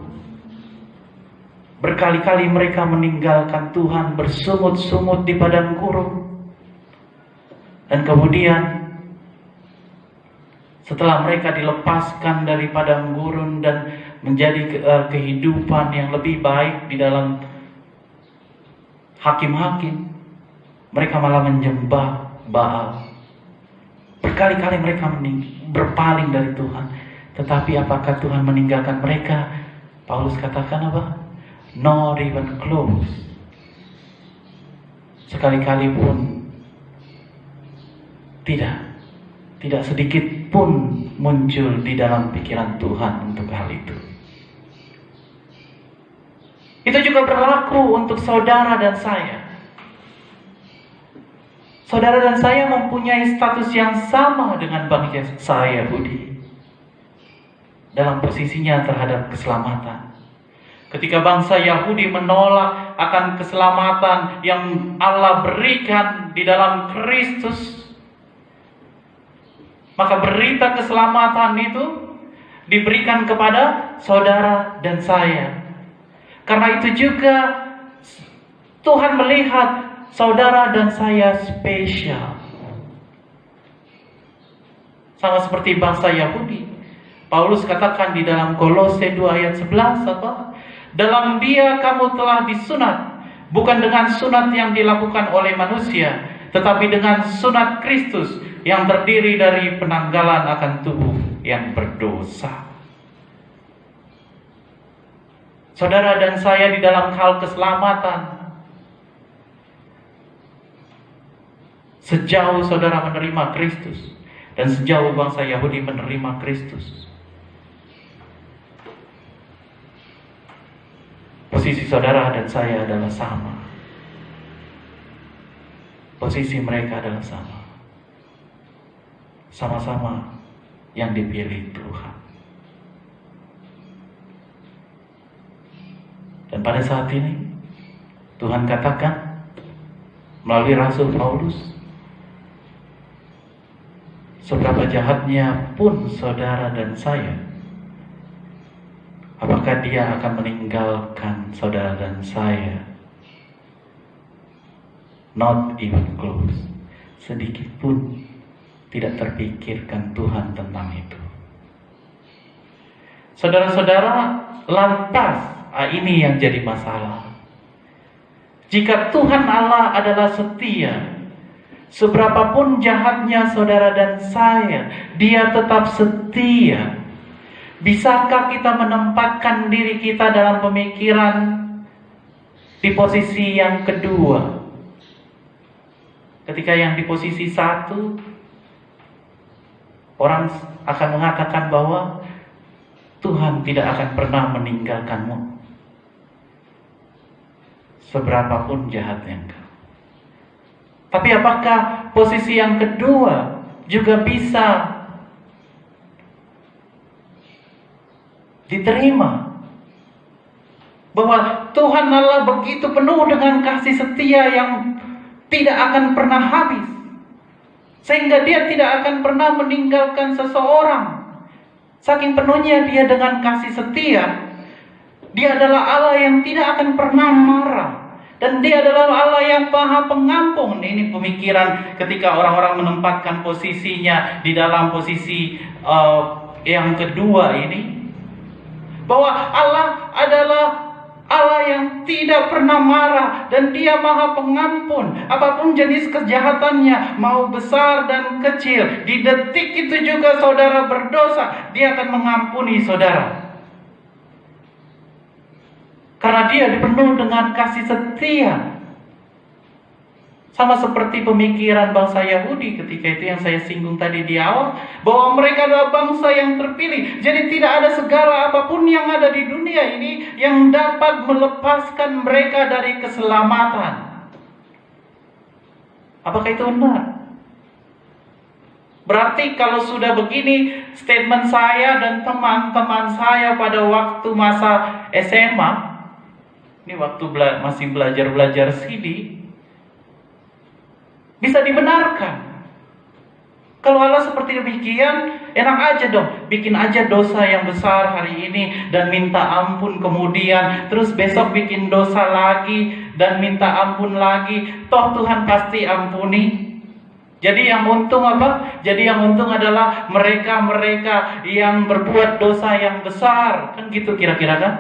berkali-kali mereka meninggalkan Tuhan, bersungut-sungut di padang gurun. Dan kemudian setelah mereka dilepaskan dari padang gurun dan menjadi kehidupan yang lebih baik di dalam hakim-hakim, mereka malah menyembah Baal. Berkali-kali mereka berpaling dari Tuhan. Tetapi apakah Tuhan meninggalkan mereka? Paulus katakan apa? Not even close. Sekali-kali pun tidak sedikit pun muncul di dalam pikiran Tuhan untuk hal itu. Itu juga berlaku untuk saudara dan saya. Saudara dan saya mempunyai status yang sama dengan bangsa Yahudi dalam posisinya terhadap keselamatan. Ketika bangsa Yahudi menolak akan keselamatan yang Allah berikan di dalam Kristus, maka berita keselamatan itu diberikan kepada saudara dan saya. Karena itu juga Tuhan melihat saudara dan saya spesial. Sama seperti bangsa Yahudi. Paulus katakan di dalam Kolose 2 ayat 11 apa? Dalam Dia kamu telah disunat, bukan dengan sunat yang dilakukan oleh manusia, tetapi dengan sunat Kristus yang terdiri dari penanggalan akan tubuh yang berdosa. Saudara dan saya di dalam hal keselamatan, sejauh saudara menerima Kristus dan sejauh bangsa Yahudi menerima Kristus, posisi saudara dan saya adalah sama. Posisi mereka adalah sama. Sama-sama yang dipilih Tuhan. Dan pada saat ini Tuhan katakan melalui Rasul Paulus, seberapa jahatnya pun saudara dan saya, apakah Dia akan meninggalkan saudara dan saya? Not even close. Sedikit pun tidak terpikirkan Tuhan tentang itu. Saudara-saudara, lantas ini yang jadi masalah. Jika Tuhan Allah adalah setia, seberapapun jahatnya saudara dan saya, Dia tetap setia. Bisakah kita menempatkan diri kita dalam pemikiran di posisi yang kedua? Ketika yang di posisi satu, orang akan mengatakan bahwa Tuhan tidak akan pernah meninggalkanmu, seberapapun jahatnya engkau. Tapi apakah posisi yang kedua juga bisa diterima? Bahwa Tuhan Allah begitu penuh dengan kasih setia yang tidak akan pernah habis, sehingga Dia tidak akan pernah meninggalkan seseorang. Saking penuhnya Dia dengan kasih setia, Dia adalah Allah yang tidak akan pernah marah. Dan Dia adalah Allah yang Maha Pengampun. Ini pemikiran ketika orang-orang menempatkan posisinya di dalam posisi yang kedua ini, bahwa Allah adalah Allah yang tidak pernah marah dan Dia Maha Pengampun. Apapun jenis kejahatannya, mau besar dan kecil, di detik itu juga saudara berdosa, Dia akan mengampuni saudara. Karena Dia dipenuhi dengan kasih setia. Sama seperti pemikiran bangsa Yahudi ketika itu yang saya singgung tadi di awal, bahwa mereka adalah bangsa yang terpilih. Jadi tidak ada segala apapun yang ada di dunia ini yang dapat melepaskan mereka dari keselamatan. Apakah itu benar? Berarti kalau sudah begini, statement saya dan teman-teman saya pada waktu masa SMA, ini waktu masih belajar CD, bisa dibenarkan. Kalau Allah seperti demikian, enak aja dong, bikin aja dosa yang besar hari ini dan minta ampun kemudian, terus besok bikin dosa lagi dan minta ampun lagi, toh Tuhan pasti ampuni. Jadi yang untung apa? Jadi yang untung adalah mereka-mereka yang berbuat dosa yang besar. Kan gitu kira-kira kan?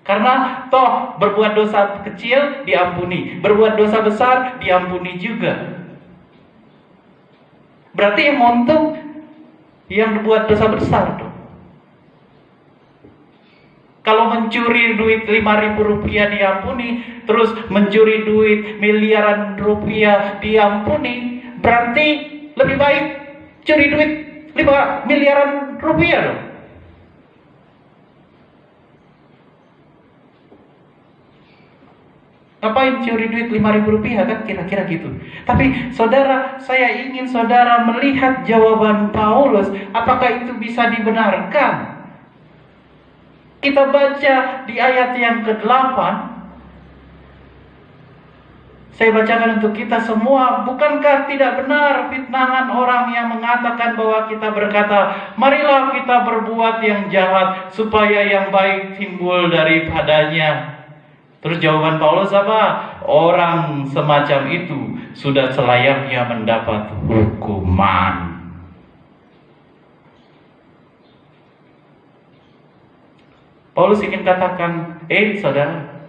Karena toh berbuat dosa kecil diampuni, berbuat dosa besar diampuni juga. Berarti yang untung yang berbuat dosa besar tuh. Kalau mencuri duit 5.000 rupiah diampuni, terus mencuri duit miliaran rupiah diampuni, berarti lebih baik curi duit 5 miliaran rupiah loh. Ngapain curi duit 5.000 rupiah kan kira-kira gitu. Tapi saudara, saya ingin saudara melihat jawaban Paulus. Apakah itu bisa dibenarkan? Kita baca di ayat yang ke-8. Saya bacakan untuk kita semua. Bukankah tidak benar fitnahan orang yang mengatakan bahwa kita berkata, marilah kita berbuat yang jahat supaya yang baik timbul daripadanya. Terus jawaban Paulus apa? Orang semacam itu sudah selayaknya mendapat hukuman. Paulus ingin katakan, saudara,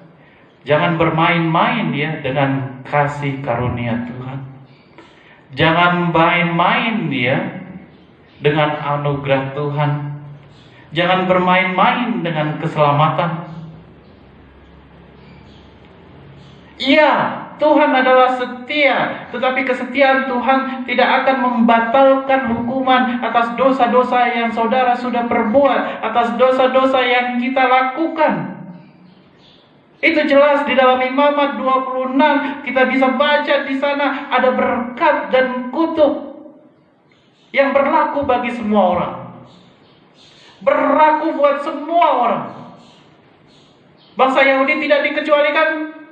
jangan bermain-main ya dengan kasih karunia Tuhan. Jangan main-main ya dengan anugerah Tuhan. Jangan bermain-main dengan keselamatan. Iya, Tuhan adalah setia, tetapi kesetiaan Tuhan tidak akan membatalkan hukuman atas dosa-dosa yang saudara sudah perbuat, atas dosa-dosa yang kita lakukan. Itu jelas di dalam Imamat 26 kita bisa baca di sana ada berkat dan kutuk yang berlaku bagi semua orang. Berlaku buat semua orang. Bangsa Yahudi tidak dikecualikan.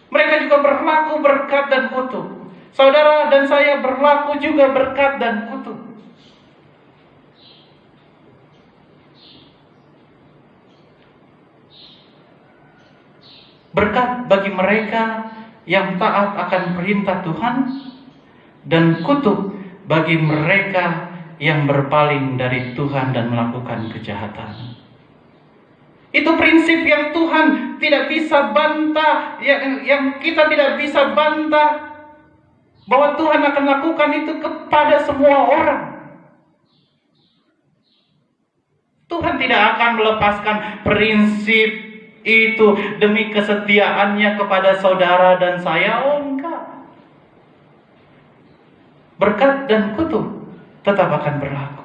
Mereka juga berlaku berkat dan kutuk. Saudara dan saya berlaku juga berkat dan kutuk. Berkat bagi mereka yang taat akan perintah Tuhan, dan kutuk bagi mereka yang berpaling dari Tuhan dan melakukan kejahatan. Itu prinsip yang Tuhan tidak bisa bantah, yang kita tidak bisa bantah, bahwa Tuhan akan lakukan itu kepada semua orang. Tuhan tidak akan melepaskan prinsip itu demi kesetiaannya kepada saudara dan saya. Oh enggak. Berkat dan kutuk tetap akan berlaku.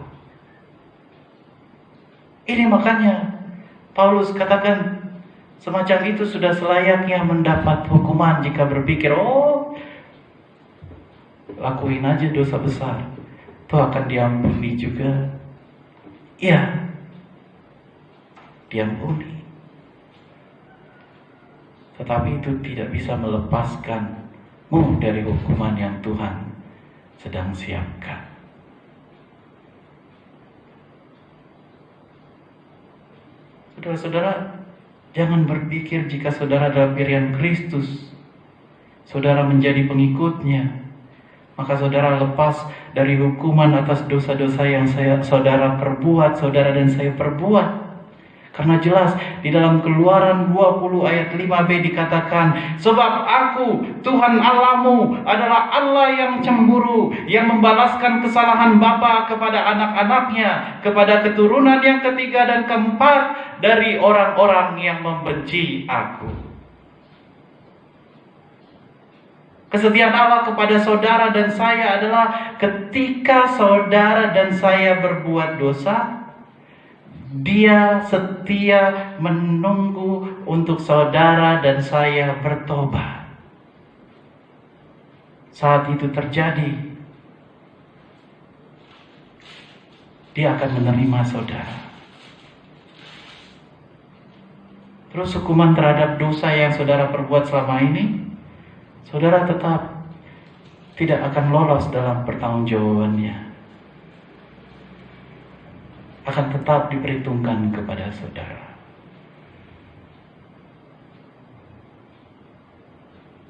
Ini makanya Paulus katakan semacam itu sudah selayaknya mendapat hukuman jika berpikir, lakuin aja dosa besar, itu akan diampuni juga. Iya, diampuni. Tetapi itu tidak bisa melepaskanmu dari hukuman yang Tuhan sedang siapkan. Saudara-saudara, jangan berpikir jika saudara adalah pilihan Kristus, saudara menjadi pengikutnya, maka saudara lepas dari hukuman atas dosa-dosa yang saudara perbuat, saudara dan saya perbuat. Karena jelas di dalam Keluaran 20 ayat 5b dikatakan, sebab aku, Tuhan Allahmu, adalah Allah yang cemburu, yang membalaskan kesalahan bapa kepada anak-anaknya, kepada keturunan yang ketiga dan keempat dari orang-orang yang membenci aku. Kesetiaan Allah kepada saudara dan saya adalah ketika saudara dan saya berbuat dosa, Dia setia menunggu untuk saudara dan saya bertobat. Saat itu terjadi, Dia akan menerima saudara. Terus hukuman terhadap dosa yang saudara perbuat selama ini, saudara tetap tidak akan lolos dalam pertanggungjawabannya. Akan tetap diperhitungkan kepada saudara.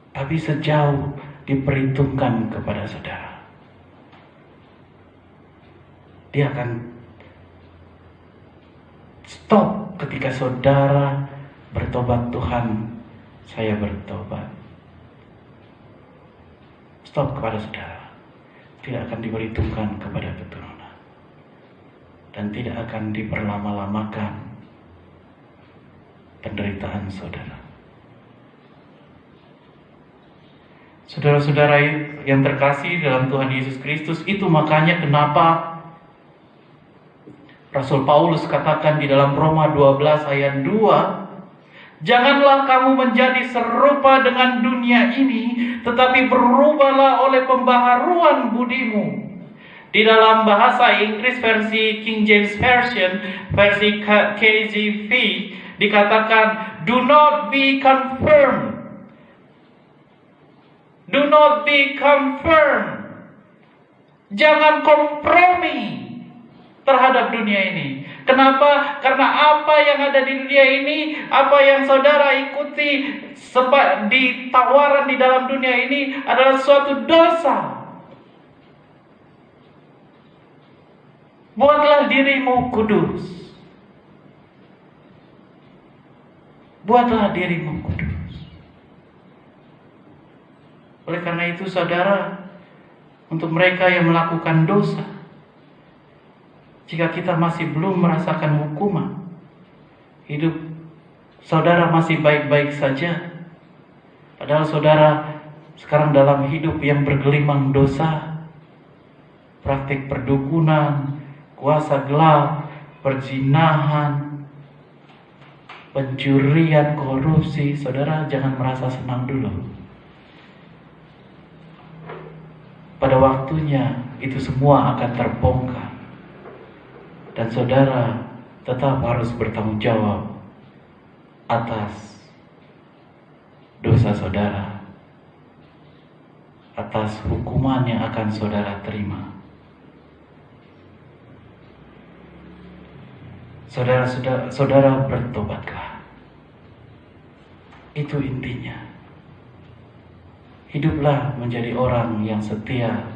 Tapi sejauh diperhitungkan kepada saudara. Dia akan stop ketika saudara bertobat, Tuhan, saya bertobat. Stop kepada saudara. Tidak akan diperhitungkan kepada keturunan. Dan tidak akan diperlama-lamakan penderitaan saudara. Saudara-saudara yang terkasih dalam Tuhan Yesus Kristus, itu makanya kenapa Rasul Paulus katakan di dalam Roma 12 ayat 2, janganlah kamu menjadi serupa dengan dunia ini, tetapi berubahlah oleh pembaharuan budimu. Di dalam bahasa Inggris versi King James Version, versi KJV, dikatakan, do not be confirmed. Do not be confirmed. Jangan kompromi terhadap dunia ini. Kenapa? Karena apa yang ada di dunia ini, apa yang saudara ikuti di tawaran di dalam dunia ini adalah suatu dosa. Buatlah dirimu kudus. Buatlah dirimu kudus. Oleh karena itu saudara, untuk mereka yang melakukan dosa, jika kita masih belum merasakan hukuman, hidup saudara masih baik-baik saja, padahal saudara sekarang dalam hidup yang bergelimang dosa, praktik perdukunan, kuasa gelap, perzinahan, pencurian, korupsi, saudara jangan merasa senang dulu. Pada waktunya itu semua akan terbongkar. Dan saudara tetap harus bertanggung jawab atas dosa saudara, atas hukuman yang akan saudara terima. Saudara bertobatlah. Itu intinya. Hiduplah menjadi orang yang setia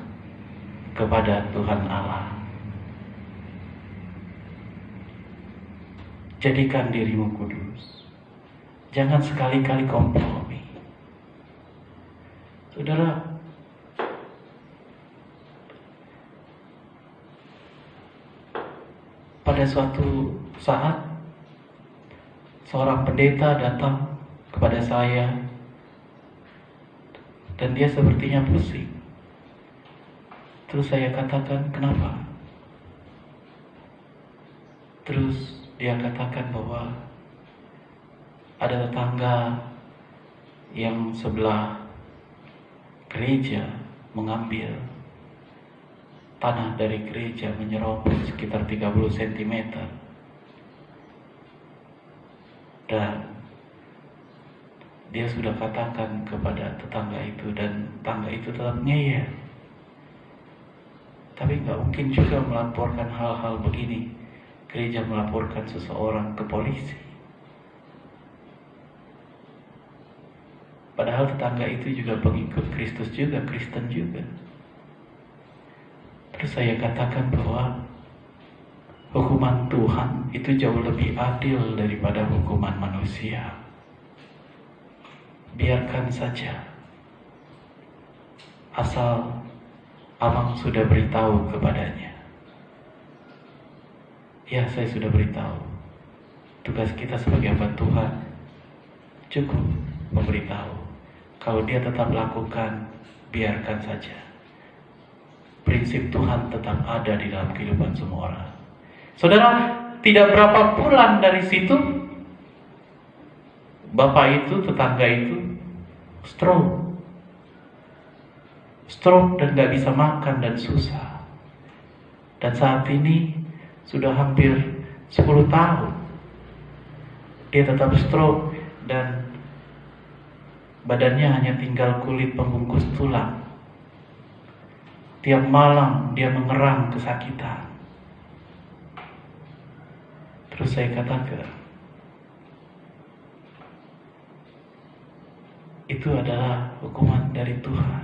kepada Tuhan Allah. Jadikan dirimu kudus. Jangan sekali-kali kompromi. Saudara, pada suatu saat seorang pendeta datang kepada saya dan dia sepertinya pusing. Terus saya katakan, kenapa? Terus dia katakan bahwa ada tetangga yang sebelah gereja mengambil tanah dari gereja menyerobot sekitar 30 cm. Dan dia sudah katakan kepada tetangga itu, dan tetangga itu tetap ngeyel. Tapi gak mungkin juga melaporkan hal-hal begini. Gereja melaporkan seseorang ke polisi. Padahal tetangga itu juga pengikut Kristus juga, Kristen juga. Terus saya katakan bahwa hukuman Tuhan itu jauh lebih adil daripada hukuman manusia. Biarkan saja. Asal abang sudah beritahu kepadanya. Ya, saya sudah beritahu. Tugas kita sebagai hamba Tuhan cukup memberitahu. Kalau dia tetap lakukan, biarkan saja. Prinsip Tuhan tetap ada di dalam kehidupan semua orang. Saudara, tidak berapa bulan dari situ, bapak itu, tetangga itu, stroke dan gak bisa makan dan susah. Dan saat ini sudah hampir 10 tahun dia tetap stroke dan badannya hanya tinggal kulit pembungkus tulang. Tiap malam dia mengerang kesakitan. Terus saya katakan, itu adalah hukuman dari Tuhan.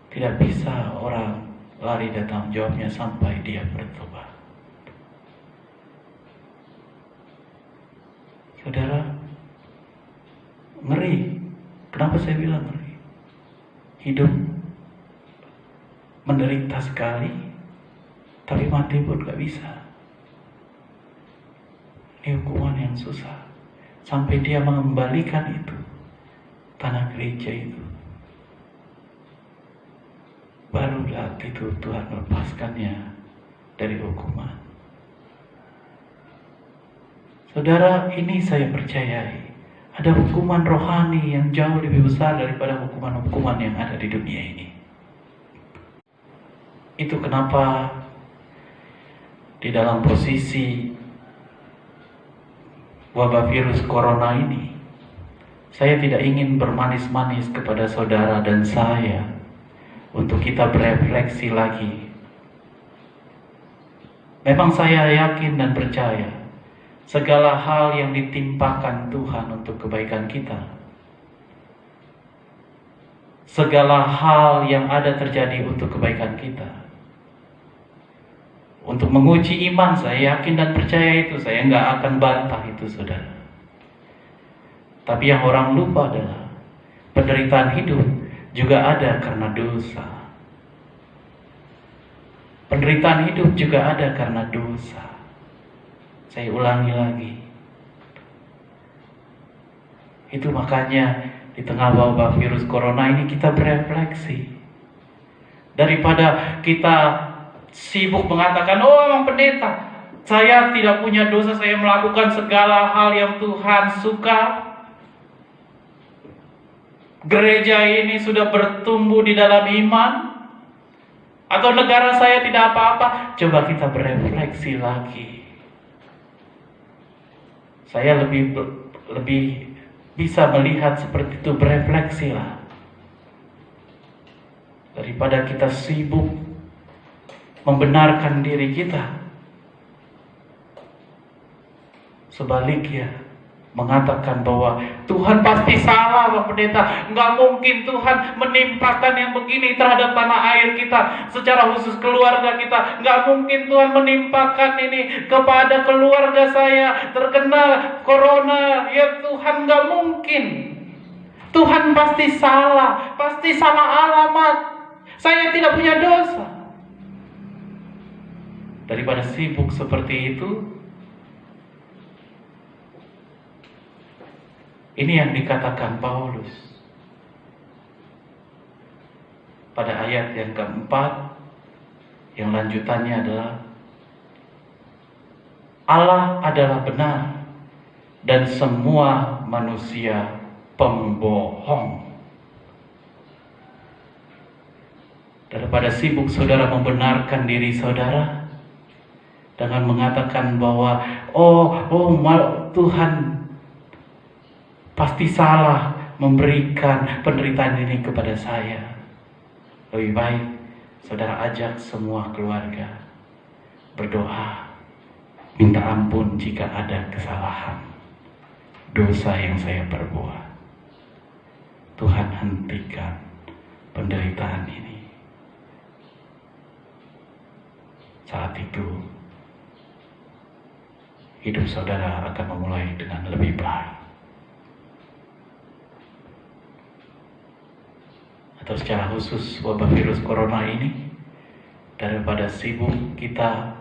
Tidak bisa orang lari dari tanggung jawabnya sampai dia bertobat. Saudara, ngeri. Kenapa saya bilang ngeri? Hidup menderita sekali, tapi mati pun gak bisa. Ini hukuman yang susah. Sampai dia mengembalikan itu, tanah gereja itu. Baru saat itu Tuhan melepaskannya dari hukuman. Saudara, ini saya percayai. Ada hukuman rohani yang jauh lebih besar daripada hukuman-hukuman yang ada di dunia ini. Itu kenapa di dalam posisi wabah virus corona ini, saya tidak ingin bermanis-manis kepada saudara dan saya untuk kita berefleksi lagi. Memang saya yakin dan percaya segala hal yang ditimpakan Tuhan untuk kebaikan kita, segala hal yang ada terjadi untuk kebaikan kita, untuk menguji iman. Saya yakin dan percaya itu. Saya nggak akan bantah itu, saudara. Tapi yang orang lupa adalah penderitaan hidup juga ada karena dosa. Penderitaan hidup juga ada karena dosa. Saya ulangi lagi. Itu makanya di tengah wabah virus corona ini kita berefleksi. Daripada kita sibuk mengatakan, oh emang pendeta, saya tidak punya dosa, saya melakukan segala hal yang Tuhan suka. Gereja ini sudah bertumbuh di dalam iman. Atau negara saya tidak apa-apa. Coba kita berefleksi lagi. Saya lebih bisa melihat seperti itu, berefleksilah. Daripada kita sibuk membenarkan diri kita, sebaliknya mengatakan bahwa Tuhan pasti salah, Pak Pendeta. Nggak mungkin Tuhan menimpakan yang begini terhadap tanah air kita, secara khusus keluarga kita. Nggak mungkin Tuhan menimpakan ini kepada keluarga saya terkena corona. Ya Tuhan, nggak mungkin. Tuhan pasti salah alamat. Saya tidak punya dosa. Daripada sibuk seperti itu, ini yang dikatakan Paulus pada ayat yang keempat, yang lanjutannya adalah Allah adalah benar dan semua manusia pembohong. Daripada sibuk saudara membenarkan diri saudara dengan mengatakan bahwa Tuhan pasti salah memberikan penderitaan ini kepada saya. Lebih baik saudara ajak semua keluarga berdoa, minta ampun jika ada kesalahan, dosa yang saya perbuat. Tuhan, hentikan penderitaan ini. Saat itu hidup saudara akan memulai dengan lebih baik. Atau secara khusus wabah virus corona ini, daripada sibuk kita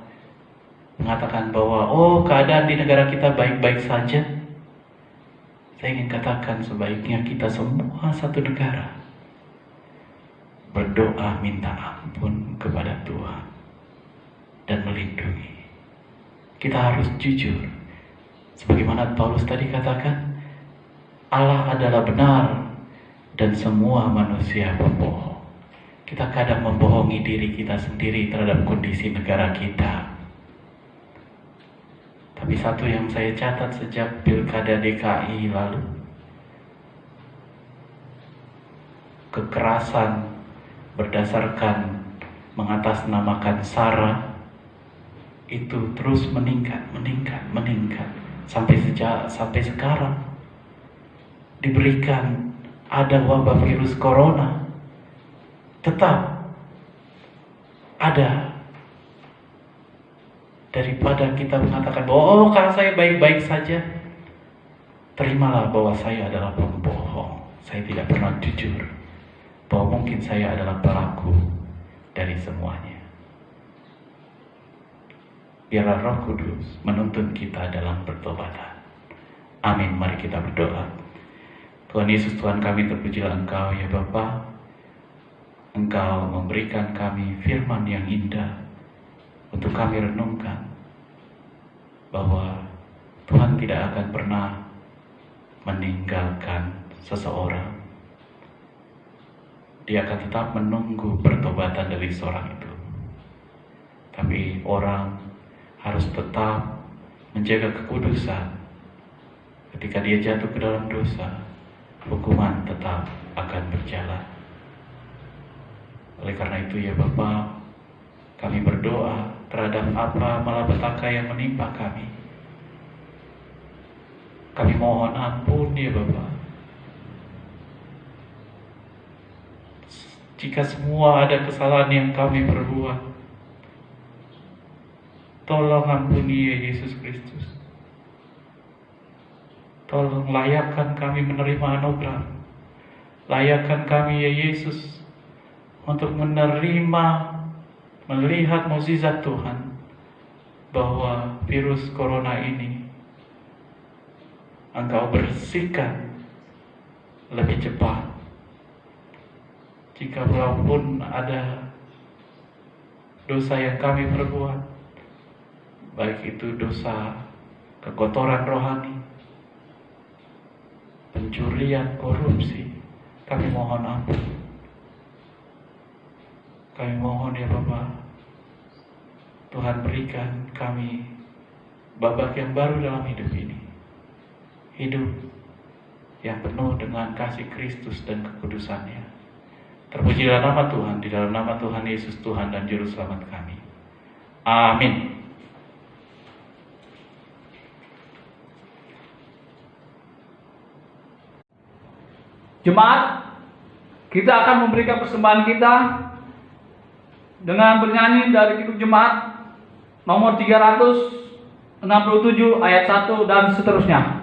mengatakan bahwa keadaan di negara kita baik-baik saja, saya ingin katakan sebaiknya kita semua satu negara berdoa minta ampun kepada Tuhan dan melindungi. Kita harus jujur, sebagaimana Paulus tadi katakan, Allah adalah benar dan semua manusia pembohong. Kita kadang membohongi diri kita sendiri terhadap kondisi negara kita. Tapi satu yang saya catat sejak Pilkada DKI lalu, kekerasan berdasarkan mengatasnamakan SARA itu terus meningkat sampai sekarang. Diberikan ada wabah virus corona, tetap ada. Daripada kita mengatakan bahwa kalau saya baik-baik saja, terimalah bahwa saya adalah pembohong. Saya tidak pernah jujur. Bahwa mungkin saya adalah pelaku dari semuanya. Biarlah Roh Kudus menuntun kita dalam pertobatan. Amin. Mari kita berdoa. Tuhan Yesus, Tuhan kami, terpujilah Engkau ya Bapa. Engkau memberikan kami firman yang indah untuk kami renungkan, bahwa Tuhan tidak akan pernah meninggalkan seseorang. Dia akan tetap menunggu pertobatan dari seorang itu. Tapi orang harus tetap menjaga kekudusan. Ketika dia jatuh ke dalam dosa, hukuman tetap akan berjalan. Oleh karena itu ya Bapa, kami berdoa terhadap apa malapetaka yang menimpa kami. Kami mohon ampun ya Bapa. Jika semua ada kesalahan yang kami perbuat, tolong ampuni ya Yesus Kristus. Tolong layakkan kami menerima anugerah. Layakkan kami ya Yesus untuk menerima, melihat mukjizat Tuhan, bahwa virus corona ini Engkau bersihkan lebih cepat. Jika walaupun ada dosa yang kami perbuat, baik itu dosa kekotoran rohani, pencurian, korupsi, kami mohon ampun. Kami mohon ya Bapa, Tuhan berikan kami babak yang baru dalam hidup ini. Hidup yang penuh dengan kasih Kristus dan kekudusannya. Terpujilah nama Tuhan, di dalam nama Tuhan Yesus, Tuhan dan Juru Selamat kami. Amin. Jemaat, kita akan memberikan persembahan kita dengan bernyanyi dari Kitab Jemaat nomor 367 ayat 1 dan seterusnya.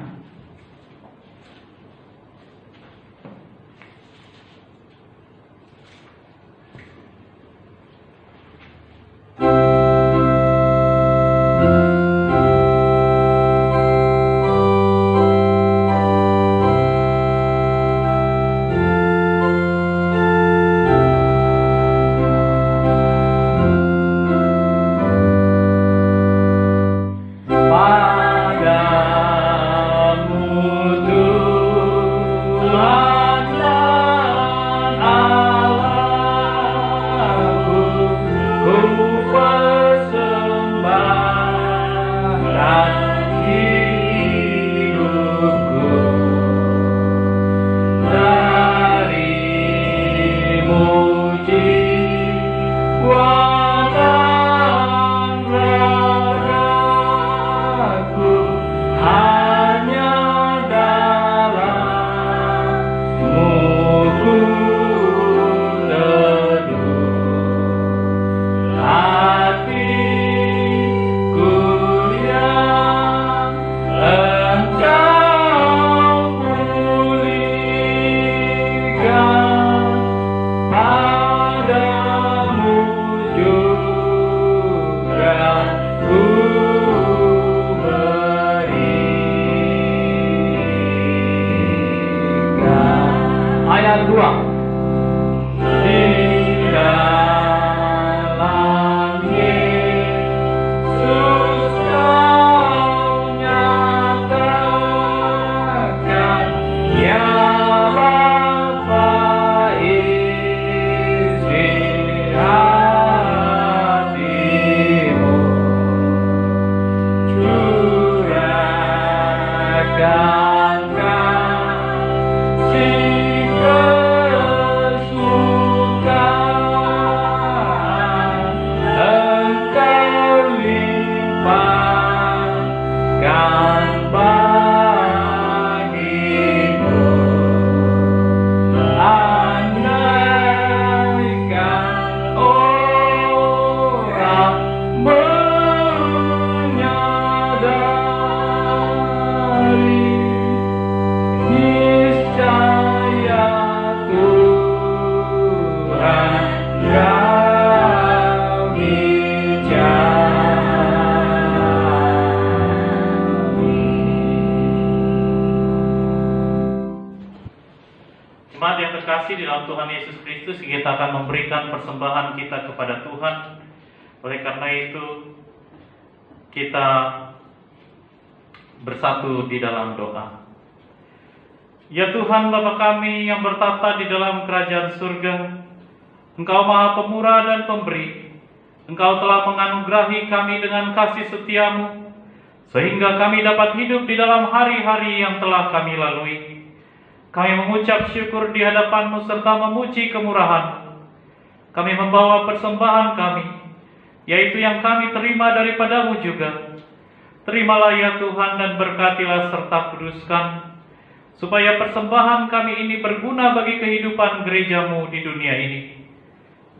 dalam Tuhan Yesus Kristus, kita akan memberikan persembahan kita kepada Tuhan. Oleh karena itu, kita bersatu di dalam doa. Ya Tuhan Bapa kami yang bertata di dalam kerajaan surga, Engkau Maha Pemurah dan Pemberi. Engkau telah menganugerahi kami dengan kasih setiamu, sehingga kami dapat hidup di dalam hari-hari yang telah kami lalui. Kami mengucap syukur di hadapan-Mu serta memuji kemurahan-Mu. Kami membawa persembahan kami, yaitu yang kami terima daripada-Mu juga. Terimalah ya Tuhan dan berkatilah serta kuduskan, supaya persembahan kami ini berguna bagi kehidupan gereja-Mu di dunia ini.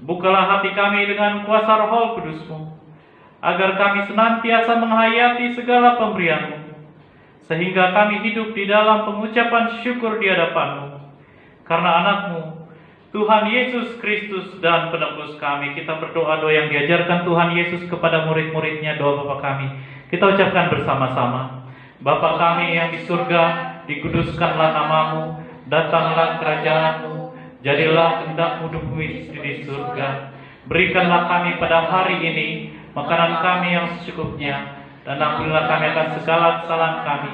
Bukalah hati kami dengan kuasa Roh Kudus-Mu, agar kami senantiasa menghayati segala pemberian-Mu, sehingga kami hidup di dalam pengucapan syukur di hadapan-Mu. Karena anak-Mu, Tuhan Yesus Kristus dan penebus kami, kita berdoa doa yang diajarkan Tuhan Yesus kepada murid-muridnya, doa Bapa kami. Kita ucapkan bersama-sama. Bapa kami yang di surga, dikuduskanlah nama-Mu, datanglah kerajaan-Mu, jadilah kehendak-Mu di surga. Berikanlah kami pada hari ini makanan kami yang secukupnya, dan ampunilah kami akan segala kesalahan kami,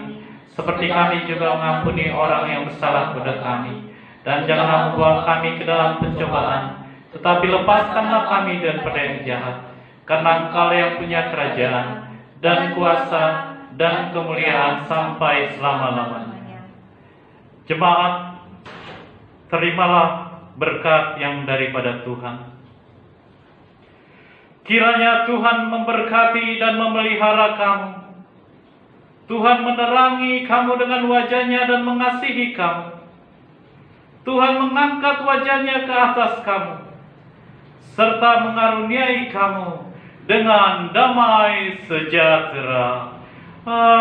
seperti kami juga mengampuni orang yang bersalah kepada kami. Dan janganlah membawa kami ke dalam pencobaan, tetapi lepaskanlah kami daripada yang jahat. Karena Engkau yang punya kerajaan, dan kuasa, dan kemuliaan sampai selama-lamanya. Jemaat, terimalah berkat yang daripada Tuhan. Kiranya Tuhan memberkati dan memelihara kamu. Tuhan menerangi kamu dengan wajah-Nya dan mengasihi kamu. Tuhan mengangkat wajah-Nya ke atas kamu, serta mengaruniai kamu dengan damai sejahtera. Amin.